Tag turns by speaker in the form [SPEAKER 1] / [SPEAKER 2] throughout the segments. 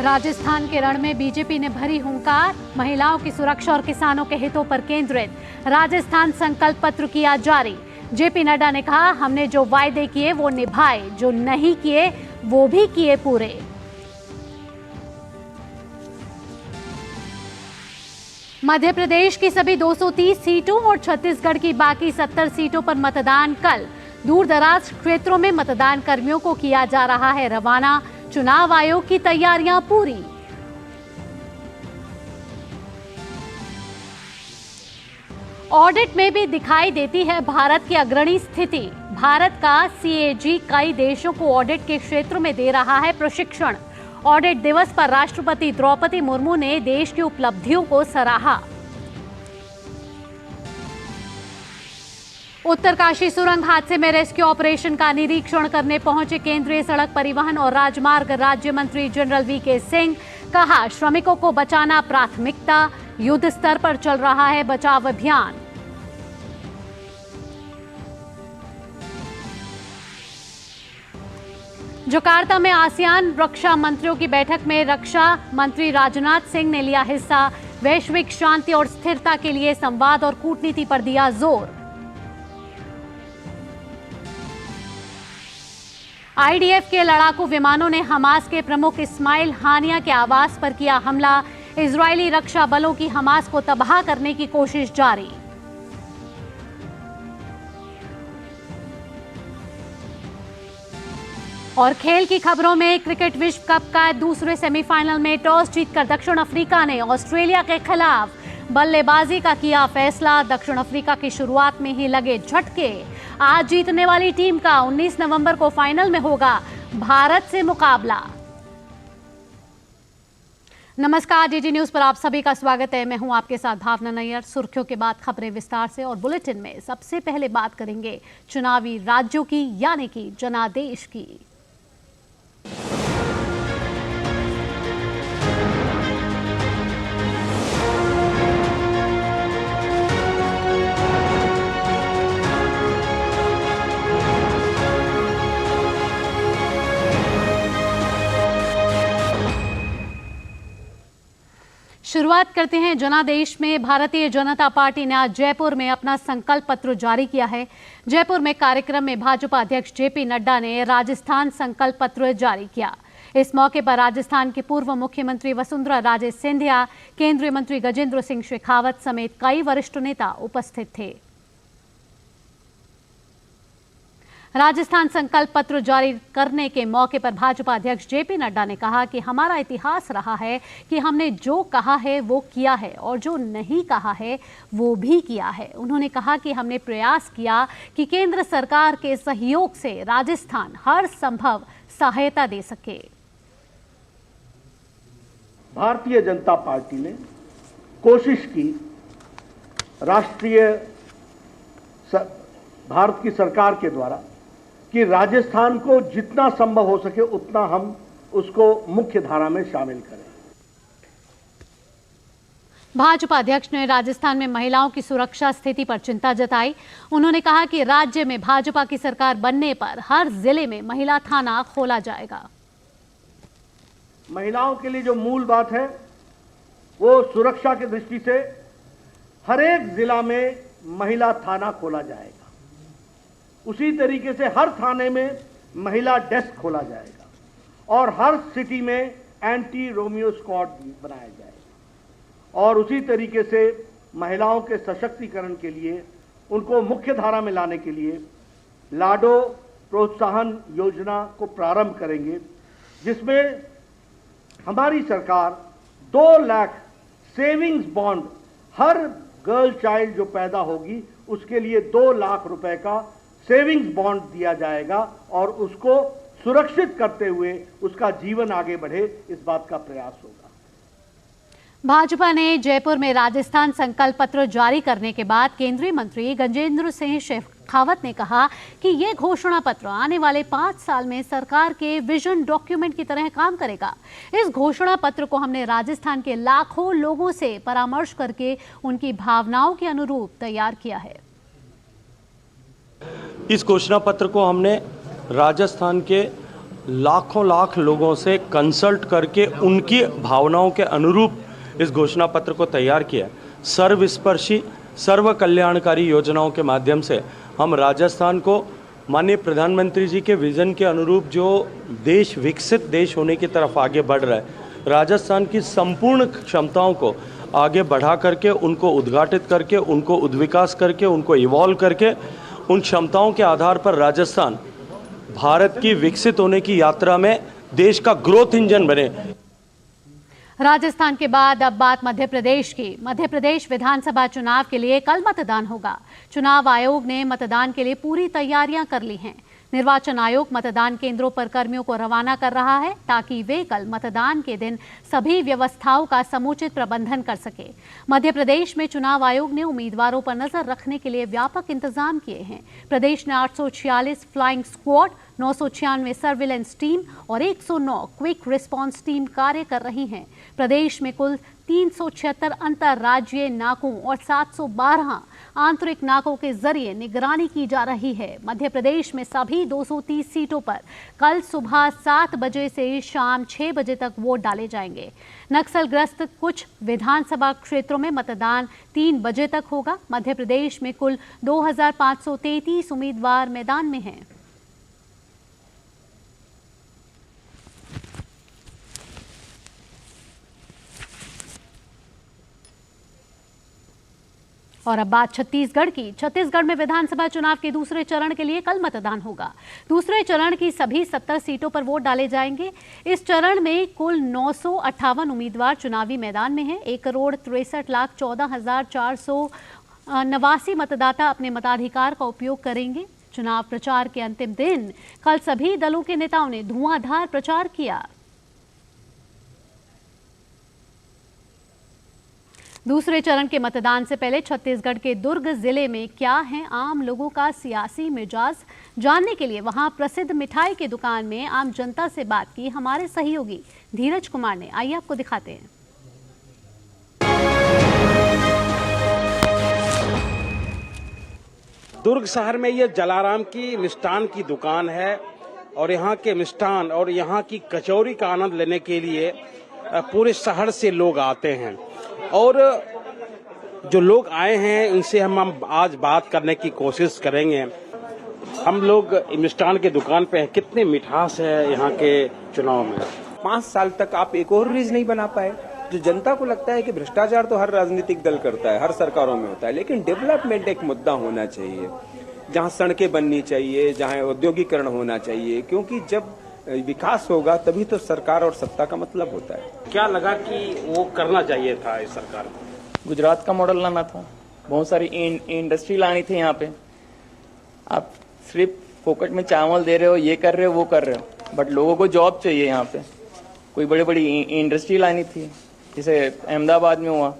[SPEAKER 1] राजस्थान के रण में बीजेपी ने भरी हुंकार, महिलाओं की सुरक्षा और किसानों के हितों पर केंद्रित राजस्थान संकल्प पत्र किया जारी। जेपी नड्डा ने कहा, हमने जो वायदे किए वो निभाए, जो नहीं किए वो भी किए पूरे। मध्य प्रदेश की सभी 230 सीटों और छत्तीसगढ़ की बाकी 70 सीटों पर मतदान कल। दूर दराज क्षेत्रों में मतदान कर्मियों को किया जा रहा है रवाना। चुनाव आयोग की तैयारियां पूरी। ऑडिट में भी दिखाई देती है भारत की अग्रणी स्थिति। भारत का सीएजी कई देशों को ऑडिट के क्षेत्र में दे रहा है प्रशिक्षण। ऑडिट दिवस पर राष्ट्रपति द्रौपदी मुर्मू ने देश की उपलब्धियों को सराहा। उत्तरकाशी सुरंग हादसे में रेस्क्यू ऑपरेशन का निरीक्षण करने पहुंचे केंद्रीय सड़क परिवहन और राजमार्ग राज्य मंत्री जनरल वीके सिंह। कहा, श्रमिकों को बचाना प्राथमिकता, युद्ध स्तर पर चल रहा है बचाव अभियान। जकार्ता में आसियान रक्षा मंत्रियों की बैठक में रक्षा मंत्री राजनाथ सिंह ने लिया हिस्सा। वैश्विक शांति और स्थिरता के लिए संवाद और कूटनीति पर दिया जोर। आईडीएफ के लड़ाकू विमानों ने हमास के प्रमुख इस्माइल हानिया के आवास पर किया हमला। इजरायली रक्षा बलों की हमास को तबाह करने की कोशिश जारी। और खेल की खबरों में क्रिकेट विश्व कप का दूसरे सेमीफाइनल में टॉस जीतकर दक्षिण अफ्रीका ने ऑस्ट्रेलिया के खिलाफ बल्लेबाजी का किया फैसला। दक्षिण अफ्रीका की शुरुआत में ही लगे झटके। आज जीतने वाली टीम का 19 नवंबर को फाइनल में होगा भारत से मुकाबला। नमस्कार, डीडी न्यूज पर आप सभी का स्वागत है। मैं हूं आपके साथ भावना नैयर। सुर्खियों के बाद खबरें विस्तार से और बुलेटिन में सबसे पहले बात करेंगे चुनावी राज्यों की, यानी कि जनादेश की। शुरुआत करते हैं जनादेश में। भारतीय जनता पार्टी ने आज जयपुर में अपना संकल्प पत्र जारी किया है। जयपुर में कार्यक्रम में भाजपा अध्यक्ष जेपी नड्डा ने राजस्थान संकल्प पत्र जारी किया। इस मौके पर राजस्थान के पूर्व मुख्यमंत्री वसुंधरा राजे सिंधिया, केंद्रीय मंत्री गजेंद्र सिंह शेखावत समेत कई वरिष्ठ नेता उपस्थित थे। राजस्थान संकल्प पत्र जारी करने के मौके पर भाजपा अध्यक्ष जेपी नड्डा ने कहा कि हमारा इतिहास रहा है कि हमने जो कहा है वो किया है और जो नहीं कहा है वो भी किया है। उन्होंने कहा कि हमने प्रयास किया कि केंद्र सरकार के सहयोग से राजस्थान हर संभव सहायता दे सके।
[SPEAKER 2] भारतीय जनता पार्टी ने कोशिश की, भारत की सरकार के द्वारा, कि राजस्थान को जितना संभव हो सके उतना हम उसको मुख्य धारा में शामिल करें।
[SPEAKER 1] भाजपा अध्यक्ष ने राजस्थान में महिलाओं की सुरक्षा स्थिति पर चिंता जताई। उन्होंने कहा कि राज्य में भाजपा की सरकार बनने पर हर जिले में महिला थाना खोला जाएगा।
[SPEAKER 2] महिलाओं के लिए जो मूल बात है वो सुरक्षा की दृष्टि से हर एक जिला में महिला थाना खोला जाएगा। उसी तरीके से हर थाने में महिला डेस्क खोला जाएगा और हर सिटी में एंटी रोमियो स्क्वाड बनाया जाएगा। और उसी तरीके से महिलाओं के सशक्तिकरण के लिए, उनको मुख्य धारा में लाने के लिए लाडो प्रोत्साहन योजना को प्रारंभ करेंगे, जिसमें हमारी सरकार 2 लाख सेविंग्स बॉन्ड, हर गर्ल चाइल्ड जो पैदा होगी उसके लिए 2 लाख रुपए का सेविंग्स बॉन्ड दिया जाएगा और उसको सुरक्षित करते हुए उसका जीवन आगे बढ़े, इस बात का प्रयास होगा।
[SPEAKER 1] भाजपा ने जयपुर में राजस्थान संकल्प पत्र जारी करने के बाद केंद्रीय मंत्री गजेंद्र सिंह शेखावत ने कहा कि यह घोषणा पत्र आने वाले 5 साल में सरकार के विजन डॉक्यूमेंट की तरह काम करेगा। इस घोषणा पत्र को हमने राजस्थान के लाखों लोगों से परामर्श करके उनकी भावनाओं के अनुरूप तैयार किया है।
[SPEAKER 3] इस घोषणा पत्र को हमने राजस्थान के लाखों लाख लोगों से कंसल्ट करके उनकी भावनाओं के अनुरूप इस घोषणा पत्र को तैयार किया है। सर्वस्पर्शी सर्व कल्याणकारी योजनाओं के माध्यम से हम राजस्थान को माननीय प्रधानमंत्री जी के विजन के अनुरूप जो देश विकसित देश होने की तरफ आगे बढ़ रहा है, राजस्थान की संपूर्ण क्षमताओं को आगे बढ़ा करके, उनको उद्घाटित करके, उनको उद्विकास करके, उनको इवॉल्व करके, उन क्षमताओं के आधार पर राजस्थान भारत की विकसित होने की यात्रा में देश का ग्रोथ इंजन बने।
[SPEAKER 1] राजस्थान के बाद अब बात मध्य प्रदेश की। मध्य प्रदेश विधानसभा चुनाव के लिए कल मतदान होगा। चुनाव आयोग ने मतदान के लिए पूरी तैयारियां कर ली हैं। निर्वाचन आयोग मतदान केंद्रों पर कर्मियों को रवाना कर रहा है ताकि वे कल मतदान के दिन सभी व्यवस्थाओं का समुचित प्रबंधन कर सके। मध्य प्रदेश में चुनाव आयोग ने उम्मीदवारों पर नजर रखने के लिए व्यापक इंतजाम किए हैं। प्रदेश में 846 फ्लाइंग स्क्वाड, 996 सर्विलेंस टीम और 109 क्विक रिस्पांस टीम कार्य कर रही हैं। प्रदेश में कुल 376 अंतर्राज्यीय नाकों और 712 आंतरिक नाकों के जरिए निगरानी की जा रही है। मध्य प्रदेश में सभी 230 सीटों पर कल सुबह 7 बजे से शाम 6 बजे तक वोट डाले जाएंगे। नक्सलग्रस्त कुछ विधानसभा क्षेत्रों में मतदान 3 बजे तक होगा। मध्य प्रदेश में कुल 2533 उम्मीदवार मैदान में हैं। और अब बात छत्तीसगढ़ की। छत्तीसगढ़ में विधानसभा चुनाव के दूसरे चरण के लिए कल मतदान होगा। दूसरे चरण की सभी 70 सीटों पर वोट डाले जाएंगे। इस चरण में कुल 958 उम्मीदवार चुनावी मैदान में हैं। 1,63,14,489 मतदाता अपने मताधिकार का उपयोग करेंगे। चुनाव प्रचार के अंतिम दिन कल सभी दलों के नेताओं ने धुआंधार प्रचार किया। दूसरे चरण के मतदान से पहले छत्तीसगढ़ के दुर्ग जिले में क्या है आम लोगों का सियासी मिजाज, जानने के लिए वहां प्रसिद्ध मिठाई की दुकान में आम जनता से बात की हमारे सहयोगी धीरज कुमार ने। आइए आपको दिखाते हैं।
[SPEAKER 4] दुर्ग शहर में ये जलाराम की मिष्ठान की दुकान है और यहाँ के मिष्ठान और यहाँ की कचौरी का आनंद लेने के लिए पूरे शहर से लोग आते हैं। और जो लोग आए हैं उनसे हम आज बात करने की कोशिश करेंगे। हम लोग मिष्ठान के दुकान पे हैं। कितने मिठास है यहाँ के चुनाव में?
[SPEAKER 5] 5 साल तक आप एक और ब्रिज नहीं बना पाए। जो जनता को लगता है कि भ्रष्टाचार तो हर राजनीतिक दल करता है, हर सरकारों में होता है, लेकिन डेवलपमेंट एक मुद्दा होना चाहिए, जहाँ सड़कें बननी चाहिए, जहाँ औद्योगिकरण होना चाहिए, क्योंकि जब विकास होगा तभी तो सरकार और सत्ता का मतलब होता है।
[SPEAKER 4] क्या लगा कि वो करना चाहिए था इस सरकार को?
[SPEAKER 6] गुजरात का मॉडल लाना था, बहुत सारी इंडस्ट्री लानी थी यहाँ पे। आप सिर्फ फोकट में चावल दे रहे हो, ये कर रहे हो, वो कर रहे हो, बट लोगों को जॉब चाहिए। यहाँ पे कोई बड़ी बड़ी इंडस्ट्री लानी थी, जैसे अहमदाबाद में हुआ।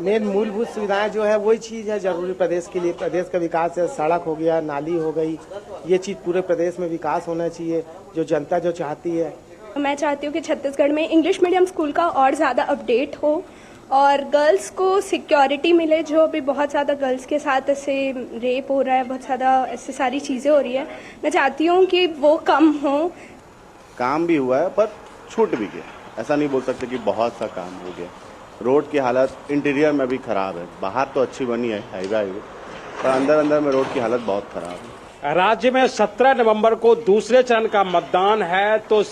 [SPEAKER 7] मेन मूलभूत सुविधाएं जो है वही चीज़ है जरूरी प्रदेश के लिए। प्रदेश का विकास है, सड़क हो गया, नाली हो गई, ये चीज़ पूरे प्रदेश में विकास होना चाहिए जो जनता जो चाहती है।
[SPEAKER 8] मैं चाहती हूँ कि छत्तीसगढ़ में इंग्लिश मीडियम स्कूल का और ज़्यादा अपडेट हो और गर्ल्स को सिक्योरिटी मिले। जो अभी बहुत ज़्यादा गर्ल्स के साथ ऐसे रेप हो रहा है, बहुत ज़्यादा ऐसी सारी चीज़ें हो रही है, मैं चाहती हूँ कि वो कम हो।
[SPEAKER 9] काम भी हुआ है पर छूट भी गया, ऐसा नहीं बोल सकते कि बहुत सा काम हो गया। रोड की हालत इंटीरियर में भी खराब है, बाहर तो अच्छी बनी है हाईवे पर अंदर में रोड की हालत बहुत खराब है।
[SPEAKER 4] राज्य में 17 नवंबर को दूसरे चरण का मतदान है, तो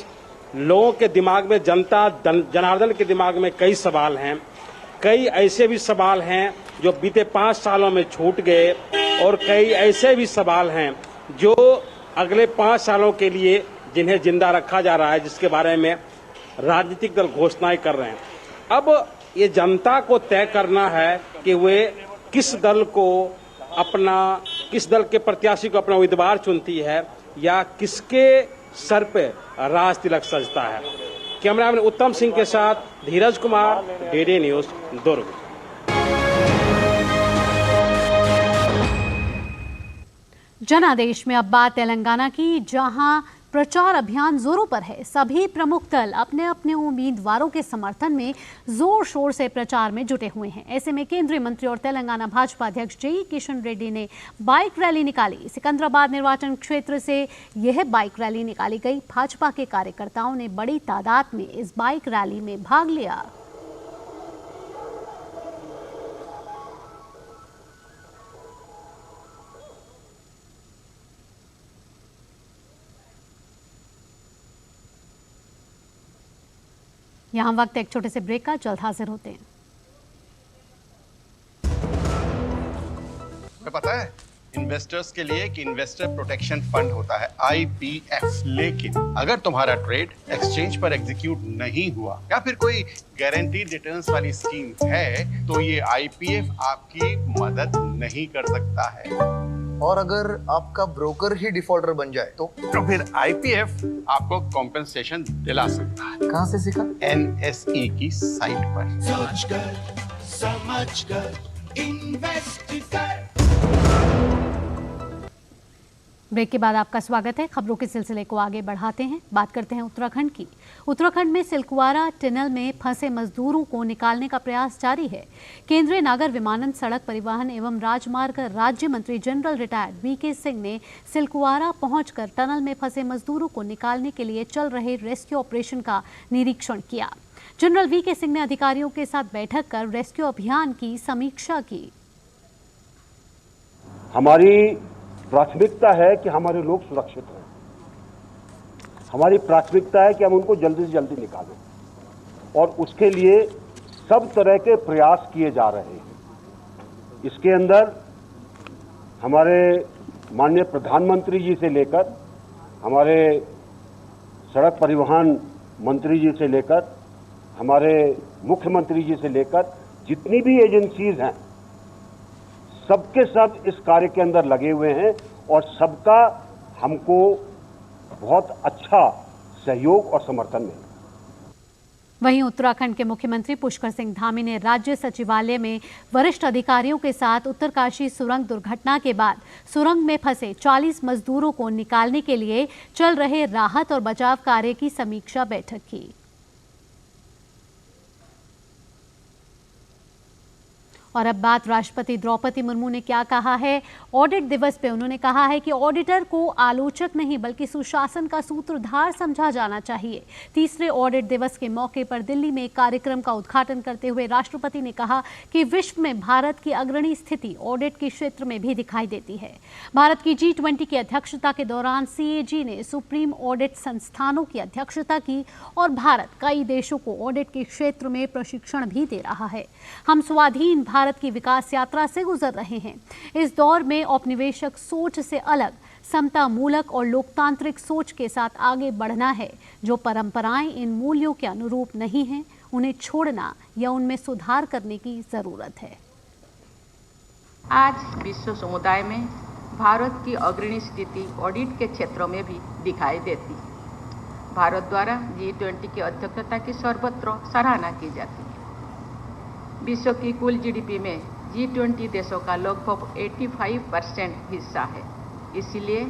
[SPEAKER 4] लोगों के दिमाग में, जनता जनार्दन के दिमाग में कई सवाल हैं। कई ऐसे भी सवाल हैं जो बीते 5 सालों में छूट गए और कई ऐसे भी सवाल हैं जो अगले 5 सालों के लिए जिन्हें जिंदा रखा जा रहा है, जिसके बारे में राजनीतिक दल घोषणाएं कर रहे हैं। अब ये जनता को तय करना है कि वे किस दल के प्रत्याशी को अपना उम्मीदवार चुनती है या किसके सर पे राज तिलक सजता है। कैमरामैन उत्तम सिंह के साथ धीरज कुमार, डीडी न्यूज, दुर्ग।
[SPEAKER 1] जनादेश में अब बात तेलंगाना की, जहां प्रचार अभियान जोरों पर है। सभी प्रमुख दल अपने अपने उम्मीदवारों के समर्थन में जोर शोर से प्रचार में जुटे हुए हैं। ऐसे में केंद्रीय मंत्री और तेलंगाना भाजपा अध्यक्ष जी किशन रेड्डी ने बाइक रैली निकाली। सिकंदराबाद निर्वाचन क्षेत्र से यह बाइक रैली निकाली गई। भाजपा के कार्यकर्ताओं ने बड़ी तादाद में इस बाइक रैली में भाग लिया। यहाँ वक्त एक छोटे से ब्रेक का, जल्द हाजिर होते हैं।
[SPEAKER 10] तुम्हें पता है इन्वेस्टर्स के लिए कि इन्वेस्टर प्रोटेक्शन फंड होता है IPF, लेकिन अगर तुम्हारा ट्रेड एक्सचेंज पर एग्जीक्यूट नहीं हुआ या फिर कोई गारंटीड रिटर्न्स वाली स्कीम है तो ये IPF आपकी मदद नहीं कर सकता है।
[SPEAKER 11] और अगर आपका ब्रोकर ही डिफॉल्टर बन जाए तो
[SPEAKER 10] फिर IPF आपको कॉम्पेंसेशन दिला सकता है।
[SPEAKER 11] कहाँ से सीखा?
[SPEAKER 10] NSE की साइट पर।
[SPEAKER 12] समझ कर इन्वेस्ट कर।
[SPEAKER 1] ब्रेक के बाद आपका स्वागत है। खबरों के सिलसिले को आगे बढ़ाते हैं। बात करते हैं उत्तराखंड की। उत्तराखंड में सिलकुवारा टनल में फंसे मजदूरों को निकालने का प्रयास जारी है। केंद्रीय नागर विमानन, सड़क परिवहन एवं राजमार्ग राज्य मंत्री जनरल रिटायर्ड VK सिंह ने सिलकुवारा पहुंचकर टनल में फंसे मजदूरों को निकालने के लिए चल रहे रेस्क्यू ऑपरेशन का निरीक्षण किया। जनरल VK सिंह ने अधिकारियों के साथ बैठक कर रेस्क्यू अभियान की समीक्षा की।
[SPEAKER 13] हमारी प्राथमिकता है कि हमारे लोग सुरक्षित हों। हमारी प्राथमिकता है कि हम उनको जल्दी से जल्दी निकालें और उसके लिए सब तरह के प्रयास किए जा रहे हैं। इसके अंदर हमारे माननीय प्रधानमंत्री जी से लेकर हमारे सड़क परिवहन मंत्री जी से लेकर हमारे मुख्यमंत्री जी से लेकर जितनी भी एजेंसीज हैं सबके सब इस कार्य के अंदर लगे हुए हैं और सबका हमको बहुत अच्छा सहयोग और समर्थन मिला।
[SPEAKER 1] वहीं उत्तराखंड के मुख्यमंत्री पुष्कर सिंह धामी ने राज्य सचिवालय में वरिष्ठ अधिकारियों के साथ उत्तरकाशी सुरंग दुर्घटना के बाद सुरंग में फंसे 40 मजदूरों को निकालने के लिए चल रहे राहत और बचाव कार्य की समीक्षा बैठक की। और अब बात राष्ट्रपति द्रौपदी मुर्मू ने क्या कहा है। ऑडिट दिवस पे उन्होंने कहा है कि ऑडिटर को आलोचक नहीं बल्कि सुशासन का सूत्रधार समझा जाना चाहिए। तीसरे ऑडिट दिवस के मौके पर दिल्ली में एक कार्यक्रम का उद्घाटन करते हुए राष्ट्रपति ने कहा कि विश्व में भारत की अग्रणी स्थिति ऑडिट के क्षेत्र में भी दिखाई देती है। भारत की G20 की अध्यक्षता के दौरान CAG ने सुप्रीम ऑडिट संस्थानों की अध्यक्षता की और भारत कई देशों को ऑडिट के क्षेत्र में प्रशिक्षण भी दे रहा है। हम स्वाधीन भारत की विकास यात्रा से गुजर रहे हैं। इस दौर में औपनिवेशिक सोच से अलग समता मूलक और लोकतांत्रिक सोच के साथ आगे बढ़ना है। जो परंपराएं इन मूल्यों के अनुरूप नहीं हैं, उन्हें छोड़ना या उनमें सुधार करने की जरूरत है।
[SPEAKER 14] आज विश्व समुदाय में भारत की अग्रणी स्थिति ऑडिट के क्षेत्रों में भी दिखाई देती है। भारत द्वारा G20 की अध्यक्षता की सर्वत्र सराहना की जाती है। विश्व की कुल GDP में G20 देशों का लगभग 85% हिस्सा है। इसलिए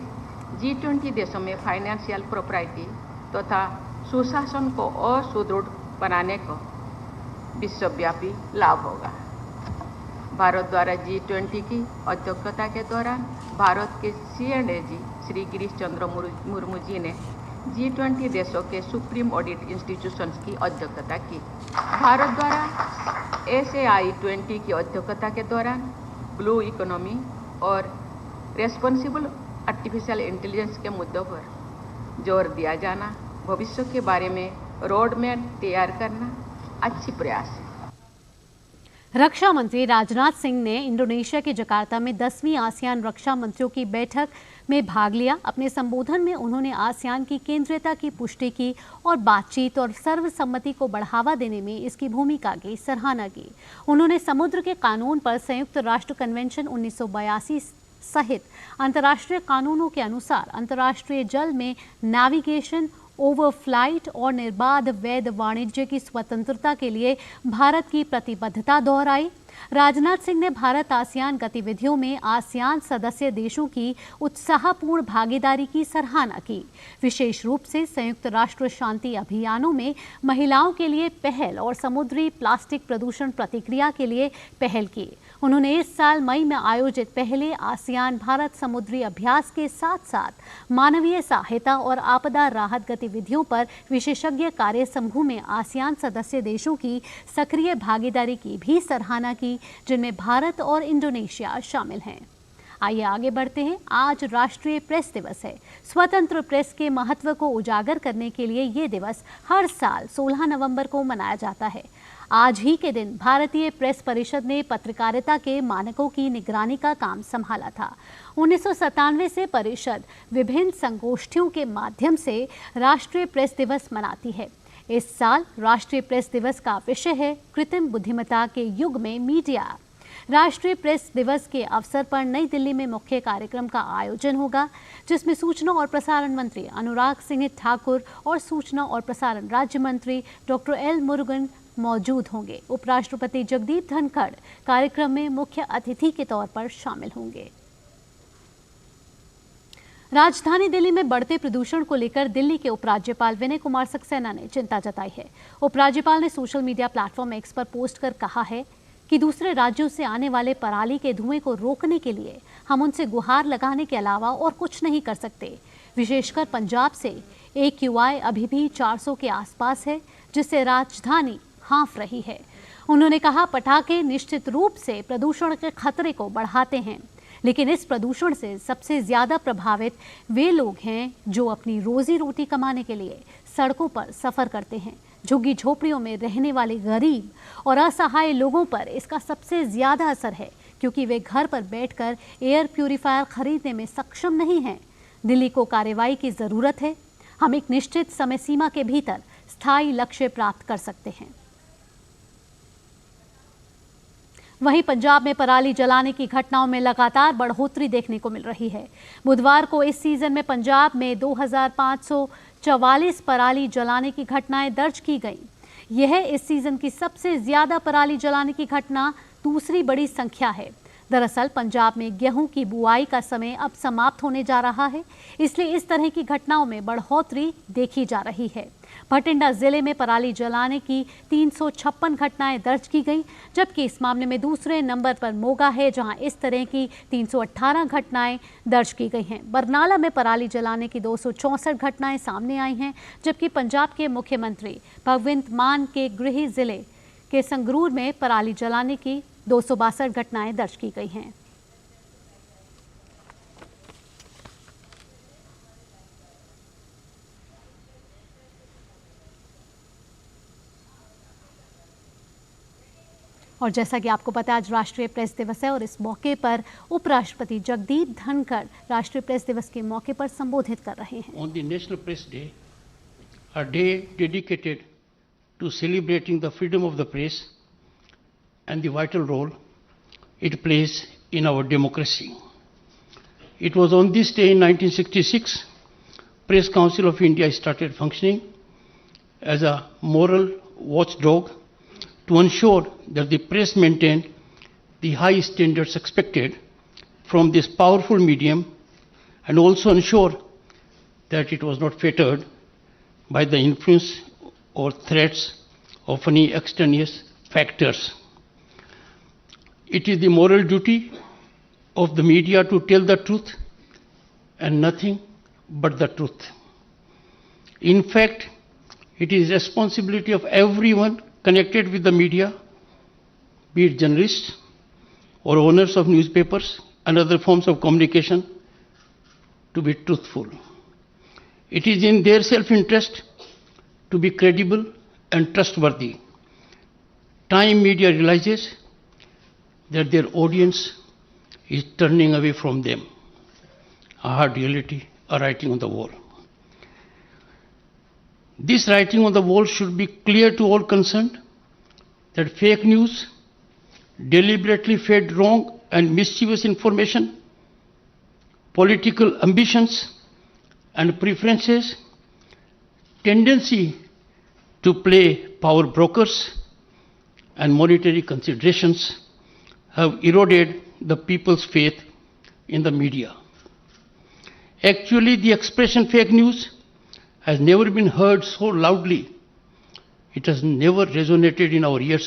[SPEAKER 14] G20 देशों में फाइनेंशियल प्रॉपर्टी तथा सुशासन को और सुदृढ़ बनाने को विश्वव्यापी लाभ होगा। भारत द्वारा G20 की अध्यक्षता के दौरान भारत के CNAG श्री गिरीश चंद्र मुर्मू जी ने G20 देशों के सुप्रीम ऑडिट इंस्टीट्यूशंस की अध्यक्षता की। भारत द्वारा SAI-20 की अध्यक्षता के दौरान ब्लू इकोनॉमी और रेस्पॉन्सिबल आर्टिफिशियल इंटेलिजेंस के मुद्दों पर जोर दिया जाना, भविष्य के बारे में रोड मैप तैयार करना अच्छी प्रयास है।
[SPEAKER 1] रक्षा मंत्री राजनाथ सिंह ने इंडोनेशिया के जकार्ता में 10वीं आसियान रक्षा मंत्रियों की बैठक में भाग लिया। अपने संबोधन में उन्होंने आसियान की केंद्रीयता की पुष्टि की और बातचीत और सर्वसम्मति को बढ़ावा देने में इसकी भूमिका की सराहना की। उन्होंने समुद्र के कानून पर संयुक्त राष्ट्र कन्वेंशन 1982 सहित अंतर्राष्ट्रीय कानूनों के अनुसार अंतर्राष्ट्रीय जल में नेविगेशन, ओवरफ्लाइट और निर्बाध वैध वाणिज्य की स्वतंत्रता के लिए भारत की प्रतिबद्धता दोहराई। राजनाथ सिंह ने भारत आसियान गतिविधियों में आसियान सदस्य देशों की उत्साहपूर्ण भागीदारी की सराहना की। विशेष रूप से संयुक्त राष्ट्र शांति अभियानों में महिलाओं के लिए पहल और समुद्री प्लास्टिक प्रदूषण प्रतिक्रिया के लिए पहल की। उन्होंने इस साल मई में आयोजित पहले आसियान भारत समुद्री अभ्यास के साथ साथ मानवीय सहायता और आपदा राहत गतिविधियों पर विशेषज्ञ कार्य समूह में आसियान सदस्य देशों की सक्रिय भागीदारी की भी सराहना की, जिनमें भारत और इंडोनेशिया शामिल हैं। आइए आगे बढ़ते हैं। आज राष्ट्रीय प्रेस दिवस है। स्वतंत्र प्रेस के महत्व को उजागर करने के लिए ये दिवस हर साल 16 नवंबर को मनाया जाता है। आज ही के दिन भारतीय प्रेस परिषद ने पत्रकारिता के मानकों की निगरानी का काम संभाला था। 1997 से परिषद विभिन्न संगोष्ठियों के माध्यम से राष्ट्रीय प्रेस दिवस मनाती है। इस साल राष्ट्रीय प्रेस दिवस का विषय है कृत्रिम बुद्धिमत्ता के युग में मीडिया। राष्ट्रीय प्रेस दिवस के अवसर पर नई दिल्ली में मुख्य कार्यक्रम का आयोजन होगा, जिसमें सूचना और प्रसारण मंत्री अनुराग सिंह ठाकुर और सूचना और प्रसारण राज्य मंत्री डॉक्टर एल मुरुगन मौजूद होंगे। उपराष्ट्रपति जगदीप धनखड़ कार्यक्रम में मुख्य अतिथि के तौर पर शामिल होंगे। राजधानी दिल्ली में बढ़ते प्रदूषण को लेकर दिल्ली के उपराज्यपाल विनय कुमार सक्सेना ने चिंता जताई है। उपराज्यपाल ने सोशल मीडिया प्लेटफॉर्म एक्स पर पोस्ट कर कहा है कि दूसरे राज्यों से आने वाले पराली के धुएं को रोकने के लिए हम उनसे गुहार लगाने के अलावा और कुछ नहीं कर सकते। विशेषकर पंजाब से AQI अभी भी 400 के आसपास है, जिससे राजधानी हाँफ रही है। उन्होंने कहा, पटाखे निश्चित रूप से प्रदूषण के खतरे को बढ़ाते हैं, लेकिन इस प्रदूषण से सबसे ज्यादा प्रभावित वे लोग हैं जो अपनी रोजी रोटी कमाने के लिए सड़कों पर सफर करते हैं। झुग्गी झोपड़ियों में रहने वाले गरीब और असहाय लोगों पर इसका सबसे ज्यादा असर है, क्योंकि वे घर पर बैठकर एयर प्यूरिफायर खरीदने में सक्षम नहीं हैं। दिल्ली को कार्रवाई की जरूरत है। हम एक निश्चित समय सीमा के भीतर स्थायी लक्ष्य प्राप्त कर सकते हैं। वहीं पंजाब में पराली जलाने की घटनाओं में लगातार बढ़ोतरी देखने को मिल रही है। बुधवार को इस सीजन में पंजाब में 2544 पराली जलाने की घटनाएं दर्ज की गई। यह इस सीजन की सबसे ज्यादा पराली जलाने की घटना दूसरी बड़ी संख्या है। दरअसल पंजाब में गेहूं की बुआई का समय अब समाप्त होने जा रहा है, इसलिए इस तरह की घटनाओं में बढ़ोतरी देखी जा रही है। भटिंडा जिले में पराली जलाने की 356 घटनाएं दर्ज की गई, जबकि इस मामले में दूसरे नंबर पर मोगा है, जहां इस तरह की 318 घटनाएं दर्ज की गई हैं। बरनाला में पराली जलाने की 264 घटनाएं सामने आई हैं, जबकि पंजाब के मुख्यमंत्री भगवंत मान के गृह जिले के संगरूर में पराली जलाने की 262 घटनाएं दर्ज की गई हैं। और जैसा कि आपको पता है, आज राष्ट्रीय प्रेस दिवस है और इस मौके पर उपराष्ट्रपति जगदीप धनखड़ राष्ट्रीय प्रेस दिवस के मौके पर संबोधित कर रहे हैं।
[SPEAKER 15] On the National Press Day, a day dedicated to celebrating the freedom of the press and the vital role it plays in our democracy. It was on this day in 1966, Press Council of India started functioning as a moral watchdog to ensure that the press maintained the high standards expected from this powerful medium, and also ensure that it was not fettered by the influence or threats of any extraneous factors. It is the moral duty of the media to tell the truth and nothing but the truth. In fact, it is responsibility of everyone connected with the media, be it journalists or owners of newspapers and other forms of communication, to be truthful. It is in their self-interest to be credible and trustworthy. Time media realizes that their audience is turning away from them. A hard reality, a writing on the wall. This writing on the wall should be clear to all concerned that fake news, deliberately fed wrong and mischievous information, political ambitions and preferences, tendency to play power brokers and monetary considerations have eroded the people's faith in the media. Actually, the expression fake news has never been heard so loudly. It has never resonated in our ears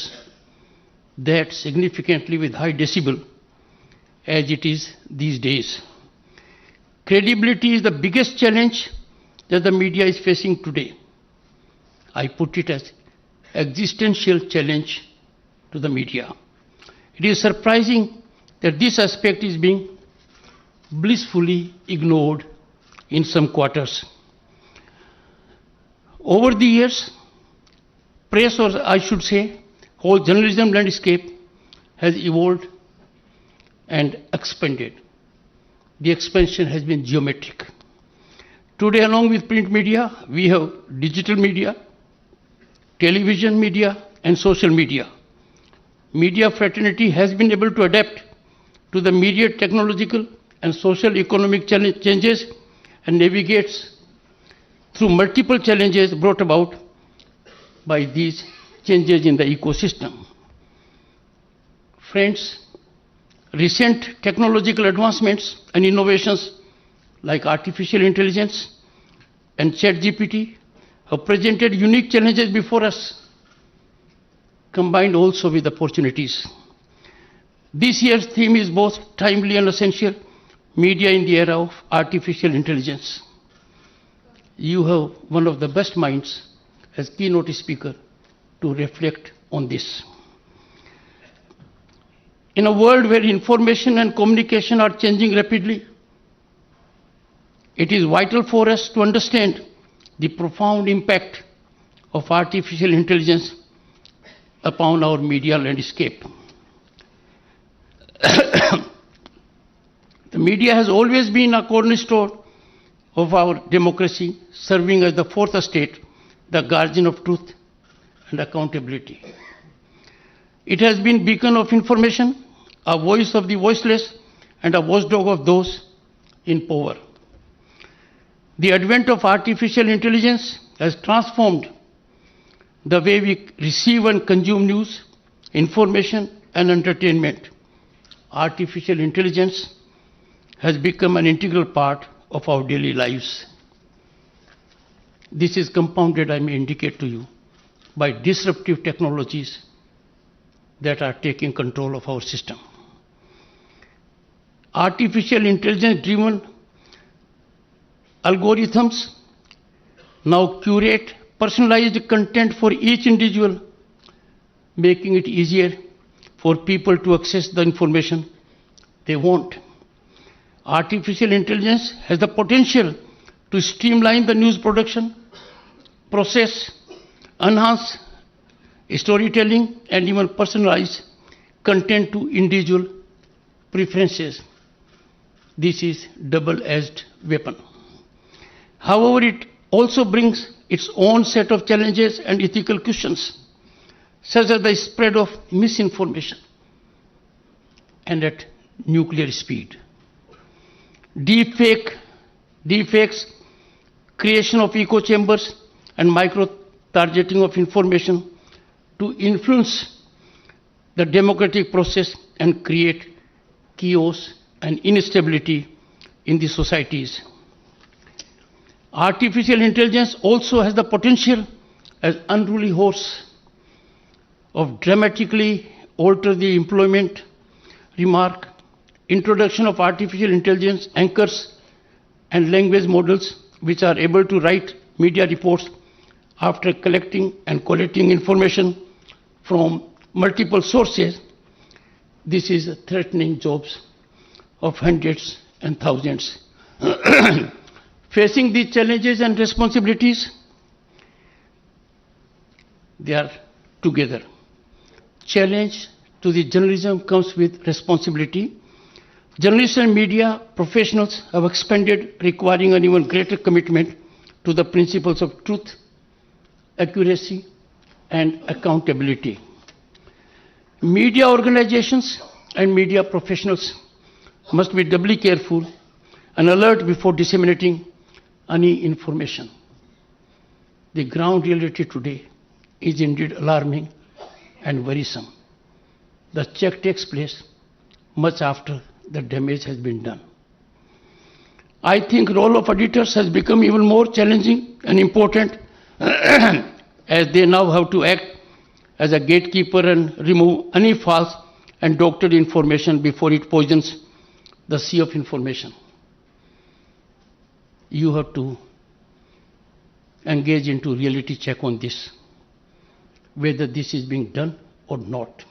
[SPEAKER 15] that significantly with high decibel as it is these days. Credibility is the biggest challenge that the media is facing today. I put it as existential challenge to the media. It is surprising that this aspect is being blissfully ignored in some quarters. Over the years, press, or I should say, whole journalism landscape has evolved and expanded. The expansion has been geometric. Today, along with print media, we have digital media, television media, and social media. Media fraternity has been able to adapt to the immediate technological and social economic changes and navigates through multiple challenges brought about by these changes in the ecosystem. Friends, recent technological advancements and innovations like artificial intelligence and ChatGPT have presented unique challenges before us, combined also with opportunities. This year's theme is both timely and essential: media in the era of artificial intelligence. You have one of the best minds as keynote speaker to reflect on this. In a world where information and communication are changing rapidly, it is vital for us to understand the profound impact of artificial intelligence upon our media landscape. The media has always been a cornerstone of our democracy, serving as the fourth estate, the guardian of truth and accountability. It has been a beacon of information, a voice of the voiceless, and a watchdog of those in power. The advent of artificial intelligence has transformed the way we receive and consume news, information, and entertainment. Artificial intelligence has become an integral part of our daily lives. This is compounded, I may indicate to you, by disruptive technologies that are taking control of our system. Artificial intelligence-driven algorithms now curate personalized content for each individual, making it easier for people to access the information they want. Artificial intelligence has the potential to streamline the news production process, enhance storytelling, and even personalize content to individual preferences. This is double-edged weapon. However, it also brings its own set of challenges and ethical questions, such as the spread of misinformation and at nuclear speed. Deepfakes, creation of echo chambers, and micro-targeting of information to influence the democratic process and create chaos and instability in the societies. Artificial intelligence also has the potential as unruly horse of dramatically alter the employment remark, introduction of artificial intelligence anchors and language models which are able to write media reports after collecting and collating information from multiple sources. This is threatening jobs of hundreds and thousands. Facing these challenges and responsibilities, they are together. Challenge to the journalism comes with responsibility. Journalists and media professionals have expanded, requiring an even greater commitment to the principles of truth, accuracy, and accountability. Media organizations and media professionals must be doubly careful and alert before disseminating any information. The ground reality today is indeed alarming and worrisome. The check takes place much after the damage has been done. I think role of editors has become even more challenging and important as they now have to act as a gatekeeper and remove any false and doctored information before it poisons the sea of information. You have to engage into reality check on this, whether this is being done or not.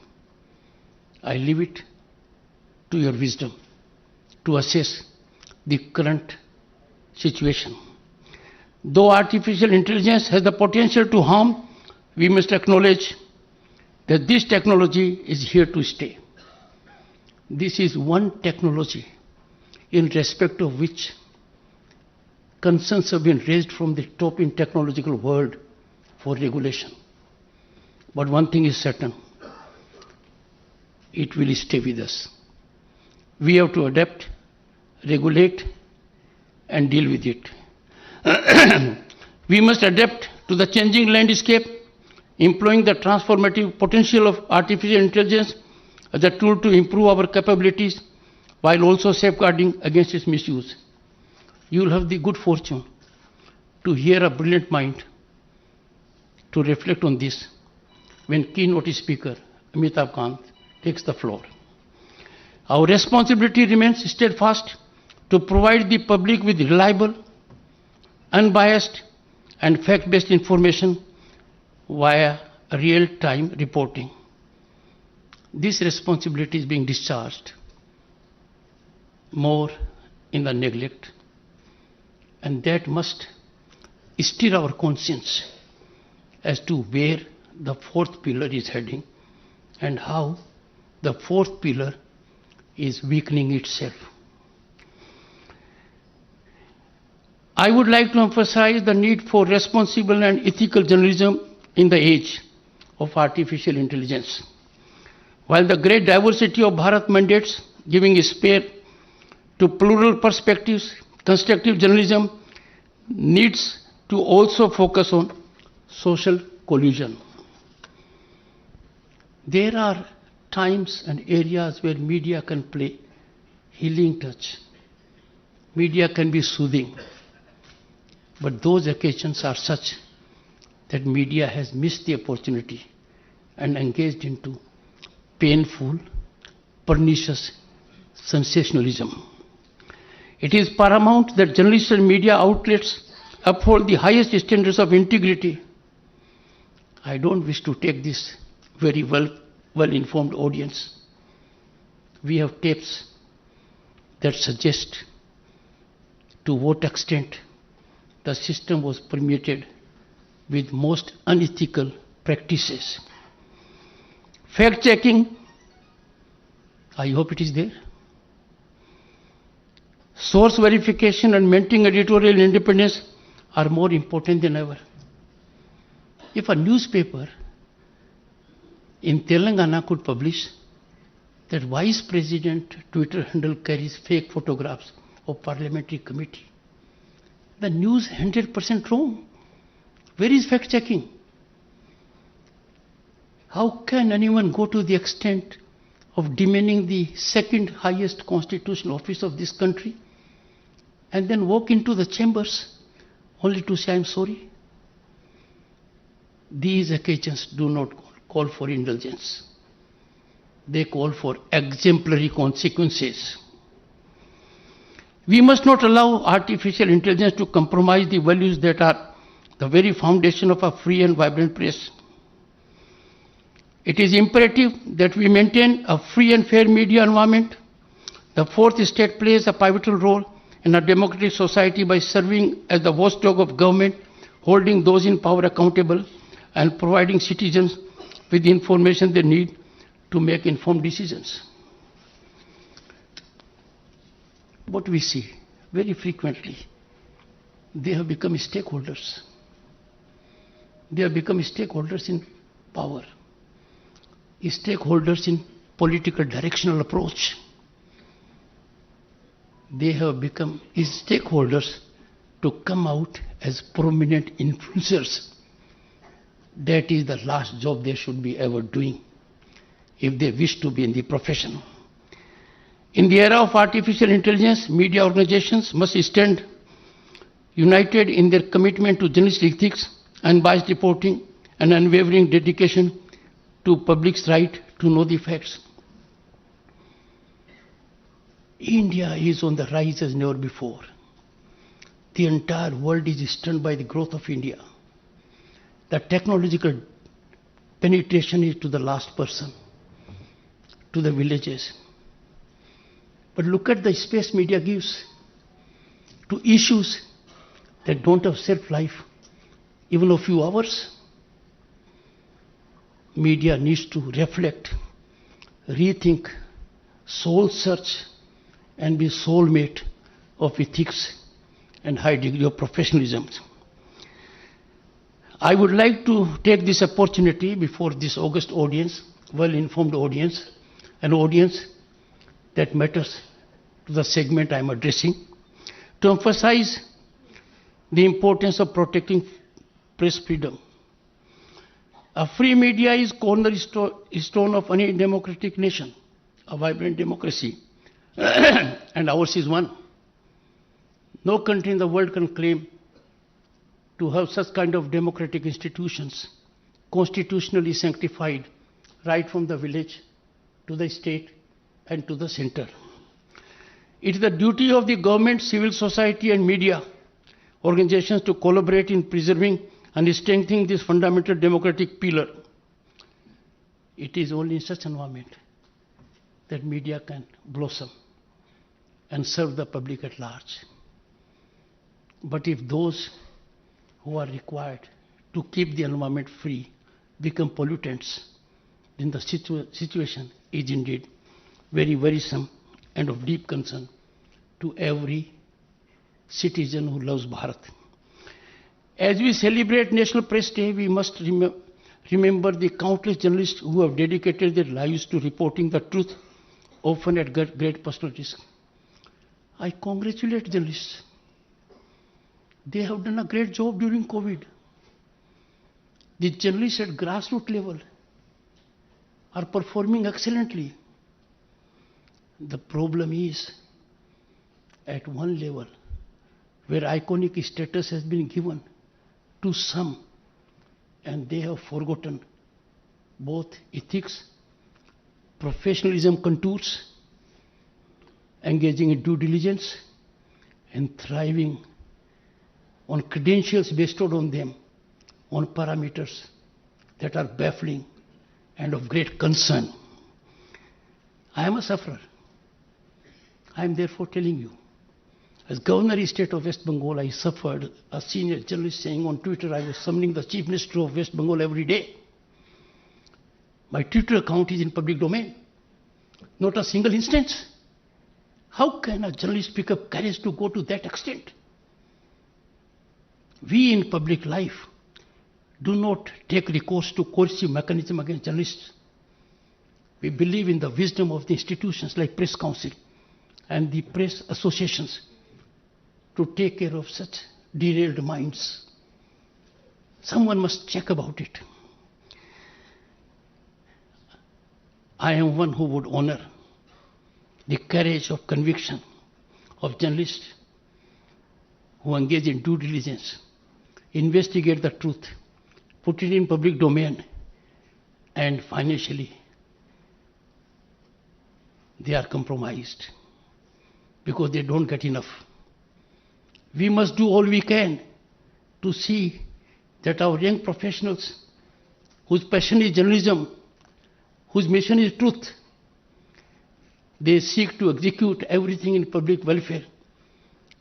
[SPEAKER 15] I leave it to your wisdom to assess the current situation. Though artificial intelligence has the potential to harm, we must acknowledge that this technology is here to stay. This is one technology in respect of which concerns have been raised from the top in technological world for regulation. But one thing is certain, it will stay with us. We have to adapt, regulate, and deal with it. We must adapt to the changing landscape, employing the transformative potential of artificial intelligence as a tool to improve our capabilities while also safeguarding against its misuse. You will have the good fortune to hear a brilliant mind to reflect on this when keynote speaker Amitabh Kant takes the floor. Our responsibility remains steadfast to provide the public with reliable, unbiased, and fact-based information via real-time reporting. This responsibility is being discharged more in the neglect, and that must stir our conscience as to where the fourth pillar is heading and how the fourth pillar is weakening itself. I would like to emphasize the need for responsible and ethical journalism in the age of artificial intelligence. While the great diversity of Bharat mandates giving space to plural perspectives, constructive journalism needs to also focus on social cohesion. There are times and areas where media can play healing touch. Media can be soothing. But those occasions are such that media has missed the opportunity and engaged into painful, pernicious sensationalism. It is paramount that journalists and media outlets uphold the highest standards of integrity. I don't wish to take this very well-informed audience. We have tapes that suggest to what extent the system was permeated with most unethical practices. Fact-checking, I hope it is there. Source verification and maintaining editorial independence are more important than ever. If a newspaper in Telangana could publish that Vice President Twitter handle carries fake photographs of parliamentary committee, the news 100% wrong. Where is fact-checking? How can anyone go to the extent of demeaning the second highest constitutional office of this country and then walk into the chambers only to say, I'm sorry? These occasions do not call for indulgence. They call for exemplary consequences. We must not allow artificial intelligence to compromise the values that are the very foundation of a free and vibrant press. It is imperative that we maintain a free and fair media environment. The fourth estate plays a pivotal role in a democratic society by serving as the watchdog of government, holding those in power accountable, and providing citizens with the information they need to make informed decisions. What we see very frequently, they have become stakeholders. They have become stakeholders in power, stakeholders in political directional approach. They have become stakeholders to come out as prominent influencers. That is the last job they should be ever doing if they wish to be in the profession. In the era of artificial intelligence, media organizations must stand united in their commitment to journalistic ethics, unbiased reporting, and unwavering dedication to public's right to know the facts. India is on the rise as never before. The entire world is stunned by the growth of India. The technological penetration is to the last person, to the villages. But look at the space media gives to issues that don't have self-life, even a few hours. Media needs to reflect, rethink, soul search, and be soulmate of ethics and high degree of professionalism. I would like to take this opportunity before this august audience, well-informed audience, an audience that matters to the segment I am addressing, to emphasize the importance of protecting press freedom. A free media is cornerstone of any democratic nation, a vibrant democracy, and ours is one. No country in the world can claim to have such kind of democratic institutions, constitutionally sanctified, right from the village to the state and to the center. It is the duty of the government, civil society and media organizations to collaborate in preserving and strengthening this fundamental democratic pillar. It is only in such environment that media can blossom and serve the public at large. But if those who are required to keep the environment free become pollutants, then the situation is indeed very worrisome and of deep concern to every citizen who loves Bharat. As we celebrate National Press Day, we must remember the countless journalists who have dedicated their lives to reporting the truth, often at great personal risk. I congratulate journalists. They have done a great job during COVID. The journalists at grassroots level are performing excellently. The problem is at one level where iconic status has been given to some, and they have forgotten both ethics, professionalism contours, engaging in due diligence, and thriving on credentials bestowed on them on parameters that are baffling and of great concern. I am a sufferer. I am therefore telling you, as Governor of State of West Bengal, I suffered. A senior journalist saying on Twitter, I was summoning the Chief Minister of West Bengal every day. My Twitter account is in public domain. Not a single instance. How can a journalist pick up courage to go to that extent? We in public life do not take recourse to coercive mechanism against journalists. We believe in the wisdom of the institutions like Press Council and the press associations to take care of such derailed minds. Someone must check about it. I am one who would honor the courage of conviction of journalists who engage in due diligence, investigate the truth, put it in public domain, and financially they are compromised because they don't get enough. We must do all we can to see that our young professionals whose passion is journalism, whose mission is truth, they seek to execute everything in public welfare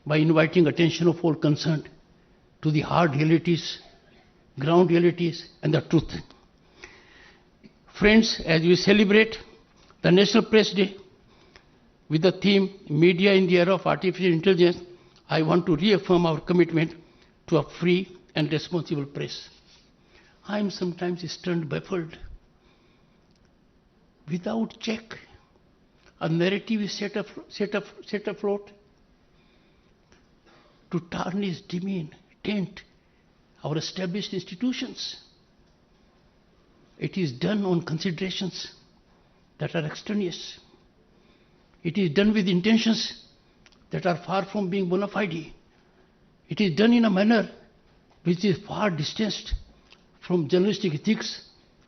[SPEAKER 15] by inviting attention of all concerned to the hard realities, ground realities, and the truth. Friends, as we celebrate the National Press Day with the theme Media in the Era of Artificial Intelligence, I want to reaffirm our commitment to a free and responsible press. I am sometimes stunned, baffled. Without check, a narrative is set afloat to tarnish, demean, taint our established institutions. It is done on considerations that are extraneous It is done with intentions that are far from being bona fide. It is done in a manner which is far distanced from journalistic ethics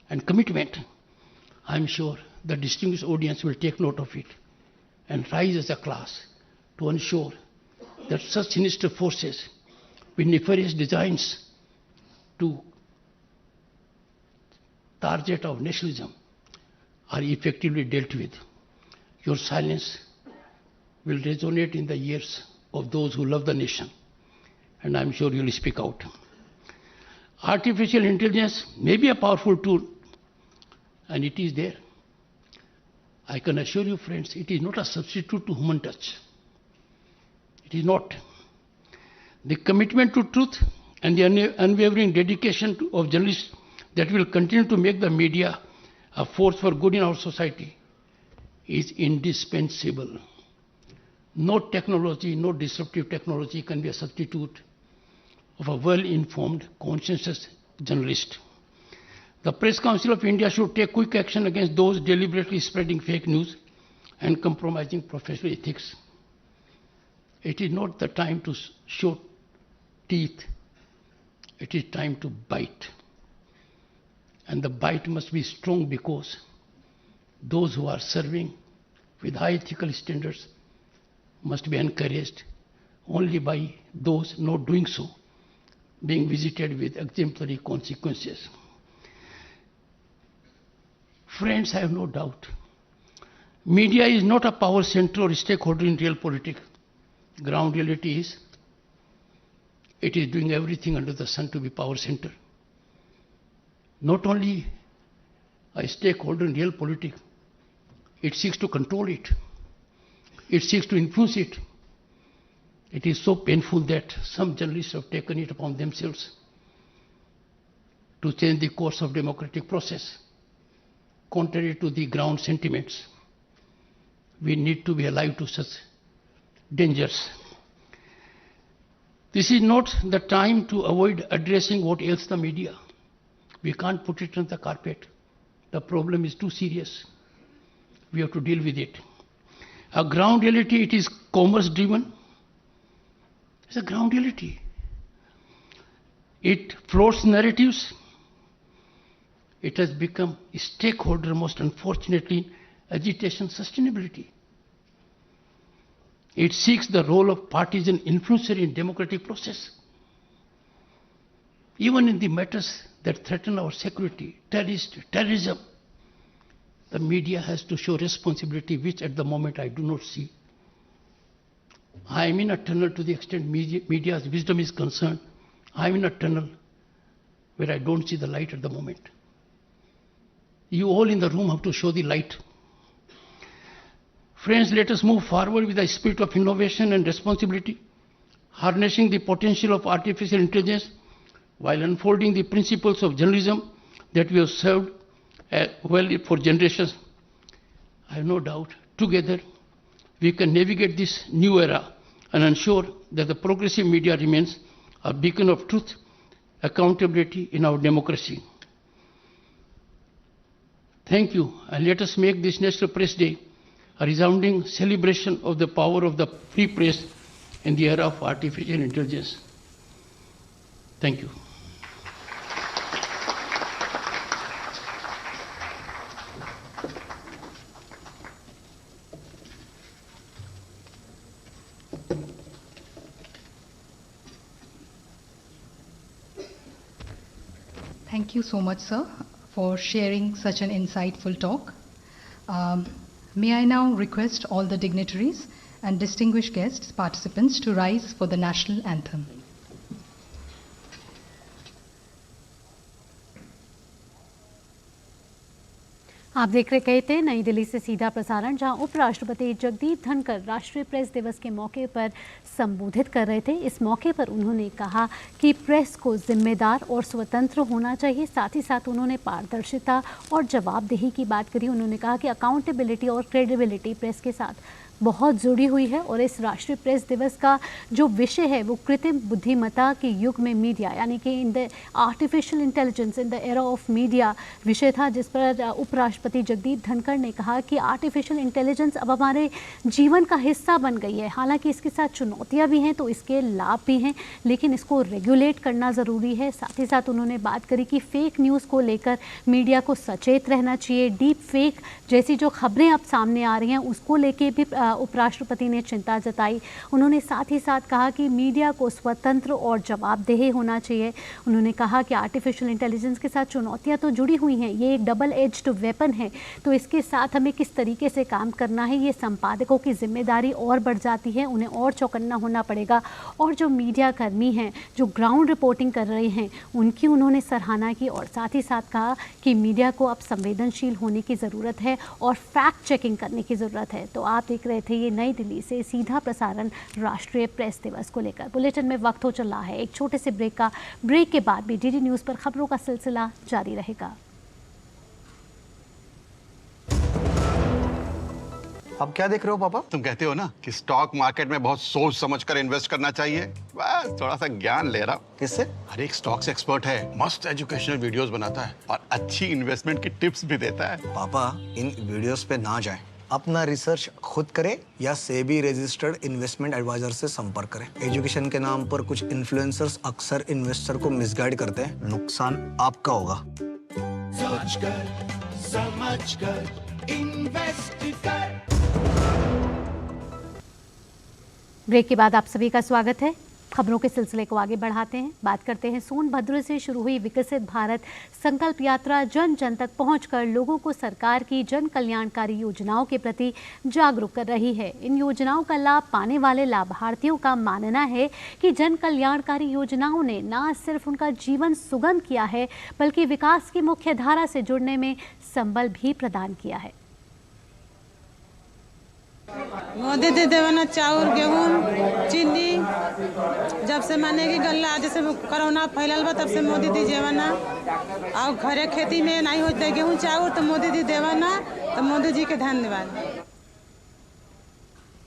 [SPEAKER 15] and commitment. I am sure the distinguished audience will take note of it and rise as a class to ensure that such sinister forces with nefarious designs to target our nationalism are effectively dealt with. Your silence will resonate in the ears of those who love the nation, and I'm sure you'll speak out. Artificial intelligence may be a powerful tool, and it is there. I can assure you, friends, it is not a substitute to human touch. It is not. The commitment to truth and the unwavering dedication of journalists that will continue to make the media a force for good in our society is indispensable. No technology, no disruptive technology can be a substitute of a well-informed, conscientious journalist. The Press Council of India should take quick action against those deliberately spreading fake news and compromising professional ethics. It is not the time to show teeth. It is time to bite. And the bite must be strong, because those who are serving with high ethical standards must be encouraged. Only by those not doing so being visited with exemplary consequences. Friends, I have no doubt, media is not a power center or stakeholder in real politics. Ground reality is, it is doing everything under the sun to be power center. Not only a stakeholder in real politics, it seeks to control it. It seeks to influence it. It is so painful that some journalists have taken it upon themselves to change the course of democratic process, contrary to the ground sentiments. We need to be alive to such dangers. This is not the time to avoid addressing what ails the media. We can't put it on the carpet. The problem is too serious. We have to deal with it. A ground reality, it is commerce driven. It's a ground reality. It floats narratives. It has become a stakeholder, most unfortunately, agitation sustainability. It seeks the role of partisan influencer in democratic process. Even in the matters that threaten our security, terrorism, the media has to show responsibility, which at the moment I do not see. I am in a tunnel to the extent media's wisdom is concerned. I am in a tunnel where I don't see the light at the moment. You all in the room have to show the light. Friends, let us move forward with the spirit of innovation and responsibility, harnessing the potential of artificial intelligence while unfolding the principles of journalism that we have served well for generations. I have no doubt, together, we can navigate this new era and ensure that the progressive media remains a beacon of truth, accountability in our democracy. Thank you, and let us make this National Press Day a resounding celebration of the power of the free press in the era of artificial intelligence. Thank you.
[SPEAKER 16] Thank you so much, sir, for sharing such an insightful talk. May I now request all the dignitaries and distinguished guests, participants, to rise for the national anthem.
[SPEAKER 1] आप देख रहे थे नई दिल्ली से सीधा प्रसारण, जहां उपराष्ट्रपति जगदीप धनखड़ राष्ट्रीय प्रेस दिवस के मौके पर संबोधित कर रहे थे। इस मौके पर उन्होंने कहा कि प्रेस को जिम्मेदार और स्वतंत्र होना चाहिए। साथ ही साथ उन्होंने पारदर्शिता और जवाबदेही की बात करी। उन्होंने कहा कि अकाउंटेबिलिटी और क्रेडिबिलिटी प्रेस के साथ बहुत जुड़ी हुई है और इस राष्ट्रीय प्रेस दिवस का जो विषय है वो कृत्रिम बुद्धिमत्ता के युग में मीडिया यानी कि in the artificial intelligence in the era of media विषय था, जिस पर उपराष्ट्रपति जगदीप धनखड़ ने कहा कि आर्टिफिशियल इंटेलिजेंस अब हमारे जीवन का हिस्सा बन गई है। हालांकि इसके साथ चुनौतियाँ भी हैं तो इसके लाभ भी हैं, लेकिन इसको रेगुलेट करना ज़रूरी है। साथ ही साथ उन्होंने बात करी कि फेक न्यूज़ को लेकर मीडिया को सचेत रहना चाहिए। डीप फेक जैसी जो खबरें अब सामने आ रही हैं उसको लेके भी उपराष्ट्रपति ने चिंता जताई। उन्होंने साथ ही साथ कहा कि मीडिया को स्वतंत्र और जवाबदेह होना चाहिए। उन्होंने कहा कि आर्टिफिशियल इंटेलिजेंस के साथ चुनौतियाँ तो जुड़ी हुई हैं, ये एक डबल एज्ड वेपन है, तो इसके साथ हमें किस तरीके से काम करना है ये संपादकों की जिम्मेदारी और बढ़ जाती है, उन्हें और चौकन्ना होना पड़ेगा। और जो मीडिया कर्मी हैं जो ग्राउंड रिपोर्टिंग कर रहे हैं उनकी उन्होंने सराहना की और साथ ही साथ कहा कि मीडिया को अब संवेदनशील होने की ज़रूरत है और फैक्ट चेकिंग करने की ज़रूरत है। तो आप देख रहे थे ये नई दिल्ली से सीधा प्रसारण राष्ट्रीय प्रेस दिवस को लेकर। बुलेटिन में वक्त हो चला है एक छोटे से ब्रेक का। ब्रेक के बाद भी डीडी न्यूज़ पर खबरों का सिलसिला जारी रहेगा।
[SPEAKER 11] अब क्या देख रहे हो पापा?
[SPEAKER 10] तुम कहते हो ना कि स्टॉक मार्केट में बहुत सोच समझ कर इन्वेस्ट करना चाहिए, बस थोड़ा सा ज्ञान ले रहा हूँ।
[SPEAKER 11] किससे?
[SPEAKER 10] हर एक स्टॉक्स एक्सपर्ट है, मस्त एजुकेशनल वीडियोस बनाता है और अच्छी इन्वेस्टमेंट की टिप्स भी देता है।
[SPEAKER 11] पापा इन वीडियोस पे ना जाएं, अपना रिसर्च खुद करें या सेबी रजिस्टर्ड इन्वेस्टमेंट एडवाइजर से संपर्क करें। एजुकेशन के नाम पर कुछ इन्फ्लुएंसर्स अक्सर इन्वेस्टर को मिसगाइड करते हैं, नुकसान आपका होगा।
[SPEAKER 12] सोच कर समझ कर इन्वेस्ट कर।
[SPEAKER 1] ब्रेक के बाद आप सभी का स्वागत है। खबरों के सिलसिले को आगे बढ़ाते हैं। बात करते हैं सोनभद्र से शुरू हुई विकसित भारत संकल्प यात्रा जन जन तक पहुंचकर लोगों को सरकार की जन कल्याणकारी योजनाओं के प्रति जागरूक कर रही है। इन योजनाओं का लाभ पाने वाले लाभार्थियों का मानना है कि जन कल्याणकारी योजनाओं ने न सिर्फ उनका जीवन सुगम किया है बल्कि विकास की मुख्य धारा से जुड़ने में संबल भी प्रदान किया है।
[SPEAKER 17] मोदी दे देवना चाउर गेहूँ चीनी, जब से माने कि गल्ला जैसे कोरोना फैलल बा तब से मोदी दी देवना। और घरे खेती में नहीं होते गेहूँ चाउर तो मोदी दी देवना, तो मोदी जी के धन्यवाद।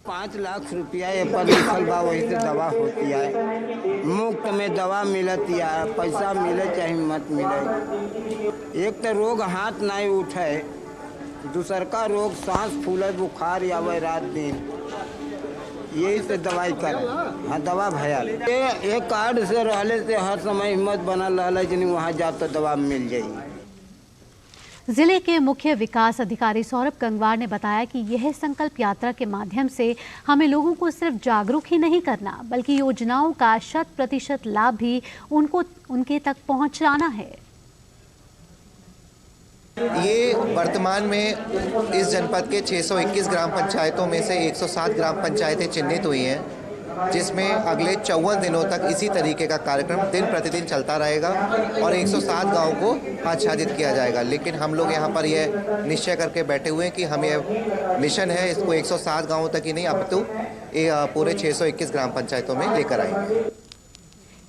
[SPEAKER 18] 5 लाख रुपया ये पर लिखल बा, वही से दवा होती है, मुफ्त में दवा मिलती है, पैसा मिले चाहे मत मिले। एक तो रोग हाथ नहीं उठे, दूसर का रोग सांस फूले बुखार आवे रात दिन, यही से दवाई कर। हाँ दवा भयल ये कार्ड से रहले से हर समय हिम्मत बनल रहा कि वहाँ जाओ तो दवा मिल जाएगी।
[SPEAKER 1] जिले के मुख्य विकास अधिकारी सौरभ गंगवार ने बताया कि यह संकल्प यात्रा के माध्यम से हमें लोगों को सिर्फ जागरूक ही नहीं करना बल्कि योजनाओं का 100% लाभ भी उनके तक पहुंचाना है।
[SPEAKER 19] ये वर्तमान में इस जनपद के 621 ग्राम पंचायतों में से 107 ग्राम पंचायतें चिन्हित हुई हैं, जिसमें अगले 54 दिनों तक इसी तरीके का कार्यक्रम दिन प्रतिदिन चलता रहेगा और 107 गांवों को आच्छादित किया जाएगा। लेकिन हम लोग यहाँ पर यह निश्चय करके बैठे हुए हैं कि हम ये मिशन है इसको 107 गांवों तक ही नहीं अपितु पूरे 621 ग्राम पंचायतों में लेकर आएंगे।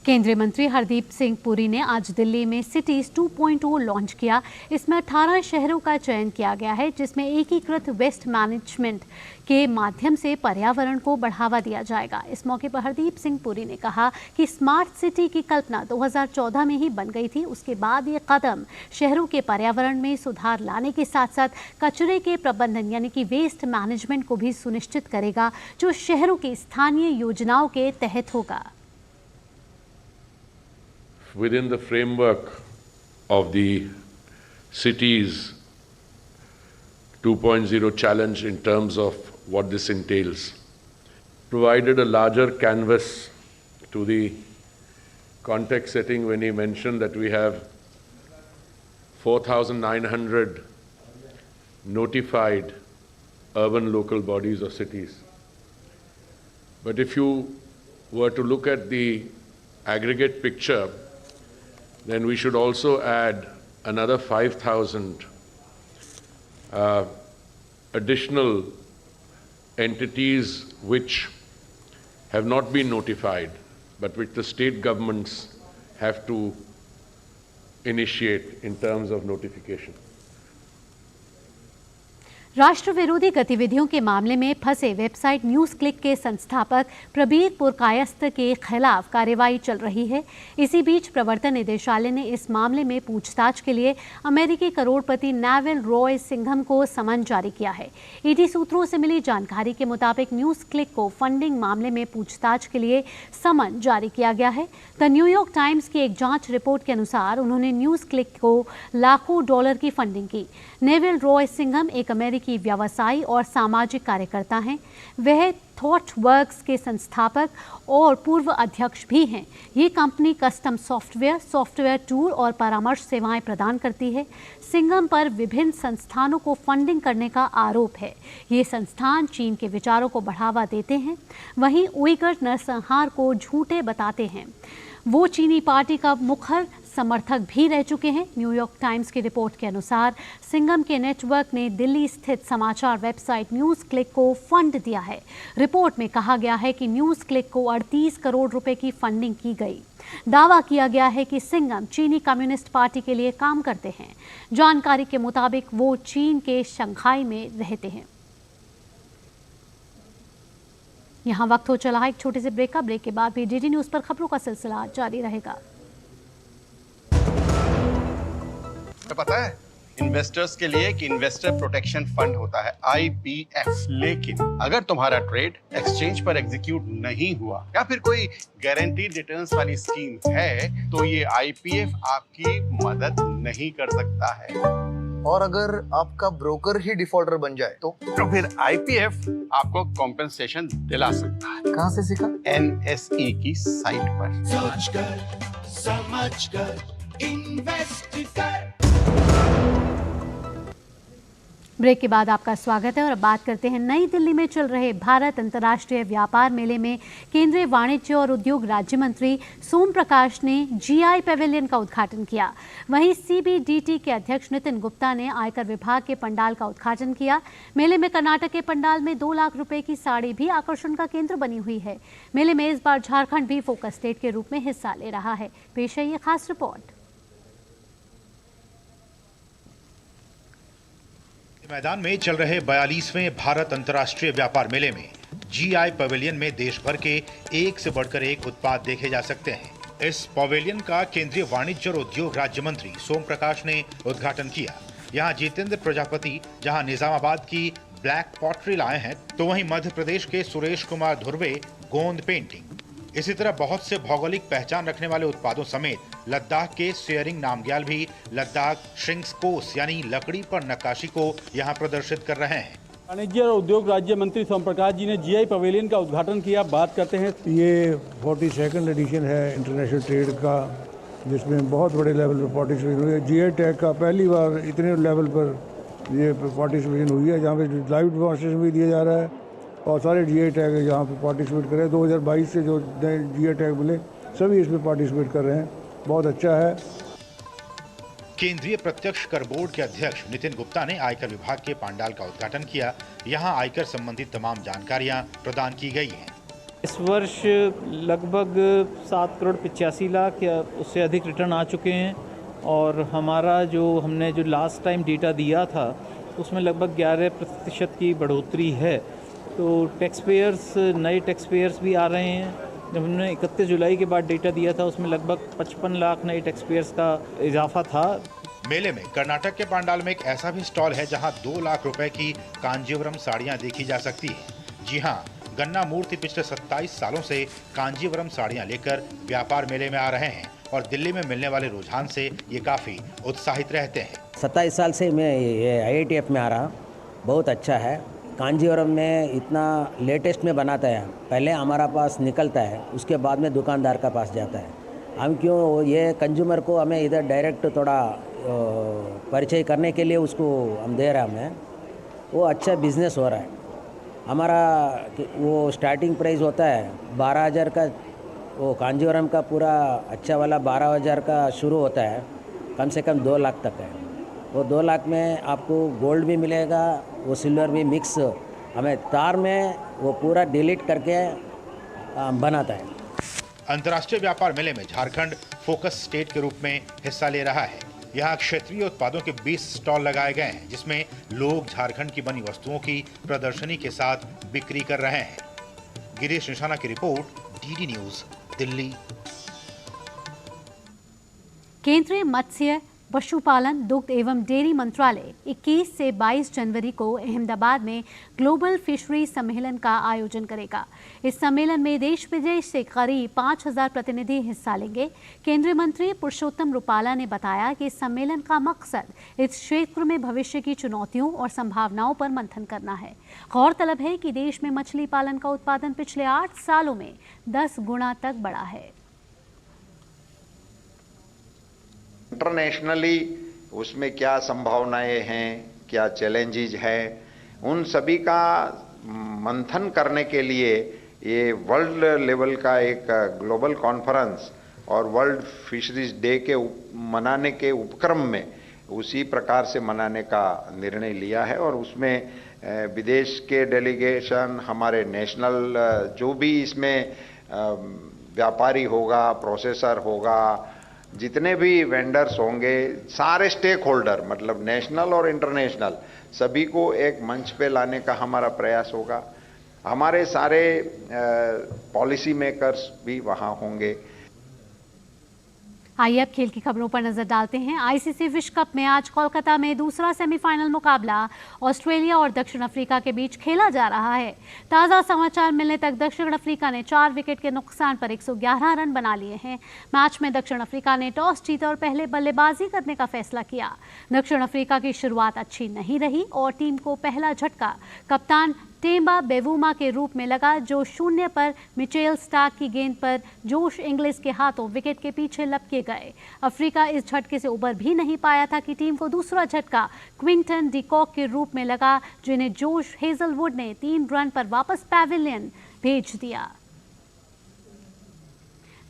[SPEAKER 1] केंद्रीय मंत्री हरदीप सिंह पुरी ने आज दिल्ली में सिटीज 2.0 लॉन्च किया। इसमें 18 शहरों का चयन किया गया है, जिसमें एकीकृत वेस्ट मैनेजमेंट के माध्यम से पर्यावरण को बढ़ावा दिया जाएगा। इस मौके पर हरदीप सिंह पुरी ने कहा कि स्मार्ट सिटी की कल्पना 2014 में ही बन गई थी। उसके बाद ये कदम शहरों के पर्यावरण में सुधार लाने के साथ साथ कचरे के प्रबंधन यानी कि वेस्ट मैनेजमेंट को भी सुनिश्चित करेगा, जो शहरों की स्थानीय योजनाओं के तहत होगा।
[SPEAKER 20] Within the framework of the cities 2.0 challenge in terms of what this entails, provided a larger canvas to the context setting when he mentioned that we have 4,900 notified urban local bodies or cities. But if you were to look at the aggregate picture, then we should also add another 5,000 additional entities which have not been notified, but which the state governments have to initiate in terms of notification.
[SPEAKER 1] राष्ट्र विरोधी गतिविधियों के मामले में फंसे website news click के संस्थापक प्रबीर पुरकायस्थ के खिलाफ कार्रवाई चल रही है। इसी बीच प्रवर्तन निदेशालय ने इस मामले में पूछताछ के लिए अमेरिकी करोड़पति नेविल रॉय सिंघम को समन जारी किया है। ईडी सूत्रों से मिली जानकारी के मुताबिक न्यूज़ क्लिक को फंडिंग मामले में पूछताछ के लिए समन जारी किया गया है। द न्यूयॉर्क टाइम्स की एक जांच रिपोर्ट के अनुसार उन्होंने न्यूज़ क्लिक को लाखों डॉलर की फंडिंग की। नेविल रॉय सिंघम एक अमेरिकी व्यवसायी और सामाजिक कार्यकर्ता हैं। वह थॉटवर्क्स के संस्थापक और पूर्व अध्यक्ष भी हैं। ये कंपनी कस्टम सॉफ्टवेयर टूल और परामर्श सेवाएं प्रदान करती है। सिंघम पर विभिन्न संस्थानों को फंडिंग करने का आरोप है। ये संस्थान चीन के विचारों को बढ़ावा देते हैं, वहीं उइगर नरसंहार को झूठे बताते हैं। वो चीनी पार्टी का मुखर समर्थक भी रह चुके हैं। न्यूयॉर्क टाइम्स की रिपोर्ट के अनुसार सिंघम के नेटवर्क ने दिल्ली स्थित समाचार वेबसाइट न्यूज़ क्लिक को फंड दिया है। रिपोर्ट में कहा गया है कि न्यूज़ क्लिक को 38 करोड़ रुपए की फंडिंग की गई। दावा किया गया है कि सिंघम चीनी कम्युनिस्ट पार्टी के लिए काम करते हैं। जानकारी के मुताबिक वो चीन के शंघाई में रहते हैं। यहाँ वक्त हो चला है एक छोटे से ब्रेक का। ब्रेक के बाद भी डीडी न्यूज़ पर खबरों का सिलसिला जारी रहेगा।
[SPEAKER 10] तो पता है इन्वेस्टर्स के लिए कि इन्वेस्टर प्रोटेक्शन फंड होता है IPF, लेकिन अगर तुम्हारा ट्रेड एक्सचेंज पर एग्जीक्यूट नहीं हुआ या फिर कोई गारंटीड रिटर्न्स वाली स्कीम है तो ये IPF आपकी मदद नहीं कर सकता है।
[SPEAKER 11] और अगर आपका ब्रोकर ही डिफॉल्टर बन जाए तो
[SPEAKER 10] फिर IPF आपको कॉम्पेंसेशन दिला सकता है।
[SPEAKER 11] कहाँ से सीखा?
[SPEAKER 10] NSE की साइट पर।
[SPEAKER 12] सोच कर समझ कर इन्वेस्ट कर।
[SPEAKER 1] ब्रेक के बाद आपका स्वागत है और अब बात करते हैं नई दिल्ली में चल रहे भारत अंतर्राष्ट्रीय व्यापार मेले में केंद्रीय वाणिज्य और उद्योग राज्य मंत्री सोम प्रकाश ने GI पैवेलियन का उद्घाटन किया। वहीं CBDT के अध्यक्ष नितिन गुप्ता ने आयकर विभाग के पंडाल का उद्घाटन किया। मेले में कर्नाटक के पंडाल में 2 लाख रुपए की साड़ी भी आकर्षण का केंद्र बनी हुई है। मेले में इस बार झारखंड भी फोकस स्टेट के रूप में हिस्सा ले रहा है। पेश है ये खास रिपोर्ट।
[SPEAKER 21] मैदान में चल रहे 42वें भारत अंतर्राष्ट्रीय व्यापार मेले में GI पवेलियन में देश भर के एक से बढ़कर एक उत्पाद देखे जा सकते हैं। इस पवेलियन का केंद्रीय वाणिज्य और उद्योग राज्य मंत्री सोम प्रकाश ने उद्घाटन किया। यहाँ जितेंद्र प्रजापति जहाँ निजामाबाद की ब्लैक पॉटरी लाए हैं तो वहीं मध्य प्रदेश के सुरेश कुमार धुर्वे गोंद पेंटिंग। इसी तरह बहुत से भौगोलिक पहचान रखने वाले उत्पादों समेत लद्दाख के शेयरिंग नामग्याल भी लद्दाख श्रिंक्स कोस यानी लकड़ी पर नक्काशी को यहाँ प्रदर्शित कर रहे हैं।
[SPEAKER 22] वाणिज्य और उद्योग राज्य मंत्री सोम प्रकाश जी ने GI पवेलियन का उद्घाटन किया। बात करते हैं।
[SPEAKER 23] ये 42nd एडिशन है इंटरनेशनल ट्रेड का, जिसमें बहुत बड़े लेवल पर पार्टिसिपेशन हुई है। GI टैग का पहली बार इतने लेवल पर ये पार्टिसिपेशन हुई है, जहाँ पे लाइव डेमोन्स्ट्रेशन भी दिया जा रहा है और सारे GI टैग यहाँ पे पार्टिसिपेट कर रहे हैं। 2022 से जो नए GI टैग मिले सभी इसमें पार्टिसिपेट कर रहे हैं। बहुत अच्छा है।
[SPEAKER 21] केंद्रीय प्रत्यक्ष कर बोर्ड के अध्यक्ष नितिन गुप्ता ने आयकर विभाग के पंडाल का उद्घाटन किया। यहाँ आयकर संबंधित तमाम जानकारियाँ प्रदान की गई हैं।
[SPEAKER 24] इस वर्ष लगभग 7 करोड़ 85 लाख या उससे अधिक रिटर्न आ चुके हैं और हमारा हमने जो लास्ट टाइम डेटा दिया था उसमें लगभग 11% की बढ़ोतरी है। तो टैक्स पेयर्स, नए टैक्स पेयर्स भी आ रहे हैं। जब हमने 31 जुलाई के बाद डेटा दिया था उसमें लगभग 55 लाख नए टैक्स पेयर्स का इजाफा था।
[SPEAKER 21] मेले में कर्नाटक के पंडाल में एक ऐसा भी स्टॉल है जहां 2 लाख रुपए की कांजीवरम साड़ियां देखी जा सकती है। जी हां, गन्ना मूर्ति पिछले 27 सालों से कांजीवरम साड़ियां लेकर व्यापार मेले में आ रहे हैं और दिल्ली में मिलने वाले रुझान से ये काफी उत्साहित रहते हैं।
[SPEAKER 25] 27 साल से मैं IITF में आ रहा, बहुत अच्छा है। कांजीवरम में इतना लेटेस्ट में बनाता है। पहले हमारा पास निकलता है, उसके बाद में दुकानदार का पास जाता है। हम क्यों ये कंज्यूमर को हमें इधर डायरेक्ट थोड़ा परिचय करने के लिए उसको हम दे रहे हैं। हमें वो अच्छा बिजनेस हो रहा है। हमारा वो स्टार्टिंग प्राइस होता है 12,000 का। वो कांजीवरम का पूरा अच्छा वाला 12,000 का शुरू होता है, कम से कम 2 लाख तक है। वो 2 लाख में आपको गोल्ड भी मिलेगा, वो सिल्वर भी मिक्स हमें तार में वो पूरा डिलीट करके बनाता है।
[SPEAKER 21] अंतर्राष्ट्रीय व्यापार मेले में झारखंड फोकस स्टेट के रूप में हिस्सा ले रहा है। यहाँ क्षेत्रीय उत्पादों के 20 स्टॉल लगाए गए हैं, जिसमें लोग झारखंड की बनी वस्तुओं की प्रदर्शनी के साथ बिक्री कर रहे हैं। गिरीश निशाना की रिपोर्ट, डीडी न्यूज, दिल्ली।
[SPEAKER 1] केंद्रीय मत्स्य, पशुपालन, दुग्ध एवं डेयरी मंत्रालय 21 से 22 जनवरी को अहमदाबाद में ग्लोबल फिशरी सम्मेलन का आयोजन करेगा। इस सम्मेलन में देश विदेश से करीब 5000 प्रतिनिधि हिस्सा लेंगे। केंद्रीय मंत्री पुरुषोत्तम रुपाला ने बताया कि इस सम्मेलन का मकसद इस क्षेत्र में भविष्य की चुनौतियों और संभावनाओं पर मंथन करना है। गौरतलब है कि देश में मछली पालन का उत्पादन पिछले 8 सालों में 10 गुना तक बढ़ा है।
[SPEAKER 2] इंटरनेशनली उसमें क्या संभावनाएं हैं, क्या चैलेंजेस हैं, उन सभी का मंथन करने के लिए ये वर्ल्ड लेवल का एक ग्लोबल कॉन्फ्रेंस और वर्ल्ड फिशरीज डे के मनाने के उपक्रम में उसी प्रकार से मनाने का निर्णय लिया है। और उसमें विदेश के डेलीगेशन, हमारे नेशनल जो भी इसमें व्यापारी होगा, प्रोसेसर होगा, जितने भी वेंडर्स होंगे, सारे स्टेक होल्डर मतलब नेशनल और इंटरनेशनल सभी को एक मंच पे लाने का हमारा प्रयास होगा। हमारे सारे पॉलिसी मेकर्स भी वहाँ होंगे।
[SPEAKER 1] आइए अब खेल की खबरों पर नजर डालते हैं। आईसीसी विश्व कप में आज कोलकाता में दूसरा सेमीफाइनल मुकाबला ऑस्ट्रेलिया और दक्षिण अफ्रीका के बीच खेला जा रहा है। ताज़ा समाचार मिलने तक दक्षिण अफ्रीका ने 4 विकेट के नुकसान पर 111 रन बना लिए हैं। मैच में दक्षिण अफ्रीका ने टॉस जीता और पहले बल्लेबाजी करने का फैसला किया। दक्षिण अफ्रीका की शुरुआत अच्छी नहीं रही और टीम को पहला झटका कप्तान टेम्बा बेवुमा के रूप में लगा, जो 0 पर मिचेल स्टार्क की गेंद पर जोश इंग्लिश के हाथों विकेट के पीछे लपके गए। अफ्रीका इस झटके से उबर भी नहीं पाया था कि टीम को दूसरा झटका क्विंटन डिकॉक के रूप में लगा, जिन्हें जोश हेजलवुड ने 3 रन पर वापस पैविलियन भेज दिया।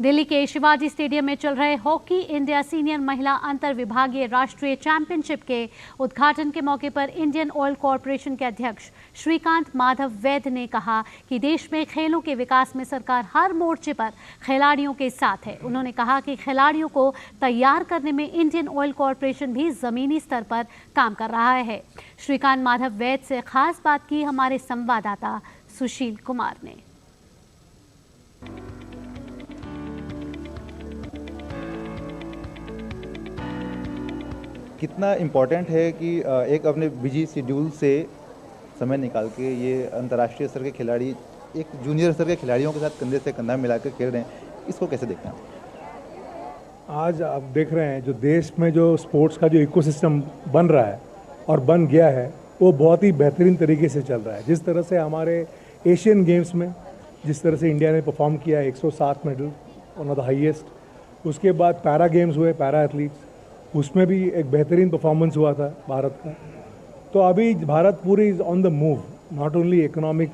[SPEAKER 1] दिल्ली के शिवाजी स्टेडियम में चल रहे हॉकी इंडिया सीनियर महिला अंतर विभागीय राष्ट्रीय चैंपियनशिप के उद्घाटन के मौके पर इंडियन ऑयल कॉरपोरेशन के अध्यक्ष श्रीकांत माधव वैद्य ने कहा कि देश में खेलों के विकास में सरकार हर मोर्चे पर खिलाड़ियों के साथ है। उन्होंने कहा कि खिलाड़ियों को तैयार करने में इंडियन ऑयल कॉरपोरेशन भी जमीनी स्तर पर काम कर रहा है। श्रीकांत माधव वैद्य से खास बात की हमारे संवाददाता सुशील कुमार ने।
[SPEAKER 3] कितना इम्पोर्टेंट है कि एक अपने बिजी शेड्यूल से समय निकाल के ये अंतर्राष्ट्रीय स्तर के खिलाड़ी एक जूनियर स्तर के खिलाड़ियों के साथ कंधे से कंधा मिलाकर खेल रहे हैं, इसको कैसे देखते हैं?
[SPEAKER 23] आज आप देख रहे हैं जो देश में जो स्पोर्ट्स का जो इकोसिस्टम बन रहा है और बन गया है, वो बहुत ही बेहतरीन तरीके से चल रहा है। जिस तरह से हमारे एशियन गेम्स में जिस तरह से इंडिया ने परफॉर्म किया, 107 medal, one of the highest. उसके बाद पैरा गेम्स हुए, पैरा एथलीट्स, उसमें भी एक बेहतरीन परफॉर्मेंस हुआ था भारत का। तो अभी भारत पूरी is on the move, not only economic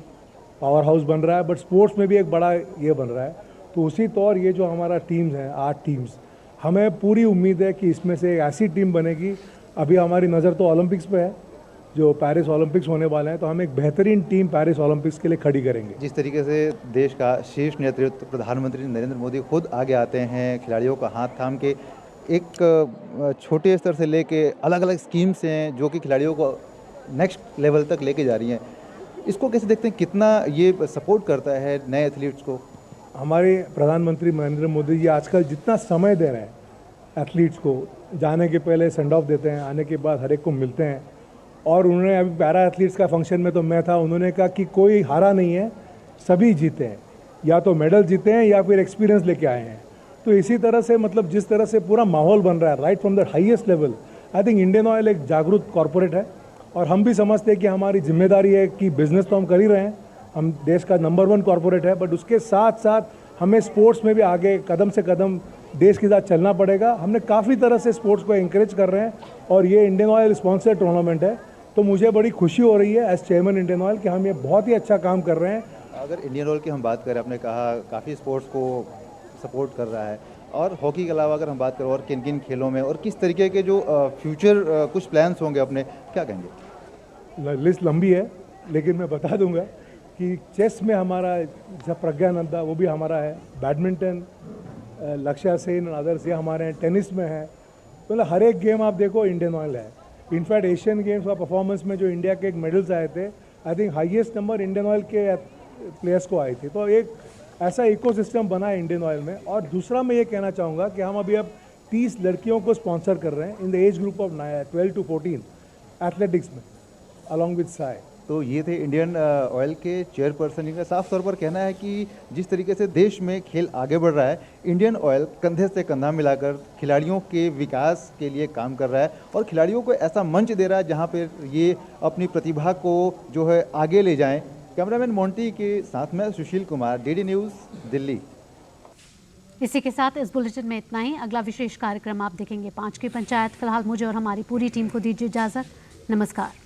[SPEAKER 23] power house बन रहा है बट स्पोर्ट्स में भी एक बड़ा ये बन रहा है। तो उसी तौर ये जो हमारा टीम्स हैं, 8 टीम्स, हमें पूरी उम्मीद है कि इसमें से एक ऐसी टीम बनेगी। अभी हमारी नज़र तो ओलंपिक्स पे है, जो पेरिस ओलंपिक्स होने वाले हैं, तो हम एक बेहतरीन टीम पेरिस ओलंपिक्स के लिए खड़ी करेंगे।
[SPEAKER 3] जिस तरीके से देश का शीर्ष नेतृत्व प्रधानमंत्री नरेंद्र मोदी खुद आगे आते हैं, खिलाड़ियों का हाथ थाम के, एक छोटे स्तर से लेके अलग अलग स्कीम्स हैं जो कि खिलाड़ियों को नेक्स्ट लेवल तक लेके जा रही हैं, इसको कैसे देखते हैं? कितना ये सपोर्ट करता है नए एथलीट्स को?
[SPEAKER 23] हमारे प्रधानमंत्री नरेंद्र मोदी जी आजकल जितना समय दे रहे हैं एथलीट्स को, जाने के पहले सेंड ऑफ देते हैं, आने के बाद हर एक को मिलते हैं। और उन्होंने अभी पैरा एथलीट्स का फंक्शन में तो मैं था, उन्होंने कहा कि कोई हारा नहीं है, सभी जीते हैं, या तो मेडल जीते हैं या फिर एक्सपीरियंस लेके आए हैं। तो इसी तरह से मतलब जिस तरह से पूरा माहौल बन रहा है right from the highest level, I think Indian oil एक जागरूक कॉरपोरेट है और हम भी समझते हैं कि हमारी जिम्मेदारी है कि बिजनेस तो हम कर ही रहे हैं, हम देश का नंबर 1 कॉरपोरेट है, बट उसके साथ साथ हमें स्पोर्ट्स में भी आगे कदम से कदम देश के साथ चलना पड़ेगा। हमने काफ़ी तरह से स्पोर्ट्स को इंकरेज कर रहे हैं और ये इंडियन ऑयल स्पॉन्सर्ड टूर्नामेंट है, तो मुझे बड़ी खुशी हो रही है एज चेयरमैन इंडियन ऑयल कि हम ये बहुत ही अच्छा काम कर रहे हैं।
[SPEAKER 3] अगर इंडियन ऑयल की हम बात करें, आपने कहा काफ़ी स्पोर्ट्स को सपोर्ट कर रहा है, और हॉकी के अलावा अगर हम बात करें और किन किन खेलों में और किस तरीके के जो फ्यूचर कुछ प्लान्स होंगे अपने, क्या कहेंगे?
[SPEAKER 23] लिस्ट लंबी है लेकिन मैं बता दूंगा कि चेस में हमारा जब प्रज्ञानंदा वो भी हमारा है, बैडमिंटन लक्ष्या सेन और अदर्स ये हमारे हैं, टेनिस में है, मतलब हर एक गेम आप देखो इंडियन ऑयल है। इनफैक्ट एशियन गेम्स का परफॉर्मेंस में जो इंडिया के एक मेडल्स आए थे, I think highest number Indian oil के प्लेयर्स को आए थे। तो एक ऐसा इकोसिस्टम बना है इंडियन ऑयल में। और दूसरा मैं ये कहना चाहूँगा कि हम अभी अब 30 लड़कियों को स्पॉन्सर कर रहे हैं in the age group of 12 to 14 athletics में, अलॉन्ग विद साई।
[SPEAKER 3] तो ये थे इंडियन ऑयल के चेयरपर्सन, जिनका साफ तौर पर कहना है कि जिस तरीके से देश में खेल आगे बढ़ रहा है, इंडियन ऑयल कंधे से कंधा मिलाकर खिलाड़ियों के विकास के लिए काम कर रहा है और खिलाड़ियों को ऐसा मंच दे रहा है जहां पर ये अपनी प्रतिभा को जो है आगे ले जाएं। कैमरामैन मोंटी के साथ में सुशील कुमार, डीडी न्यूज़, दिल्ली।
[SPEAKER 1] इसी के साथ इस बुलेटिन में इतना ही। अगला विशेष कार्यक्रम आप देखेंगे 5 की पंचायत। फिलहाल मुझे और हमारी पूरी टीम को दीजिए इजाजत। नमस्कार।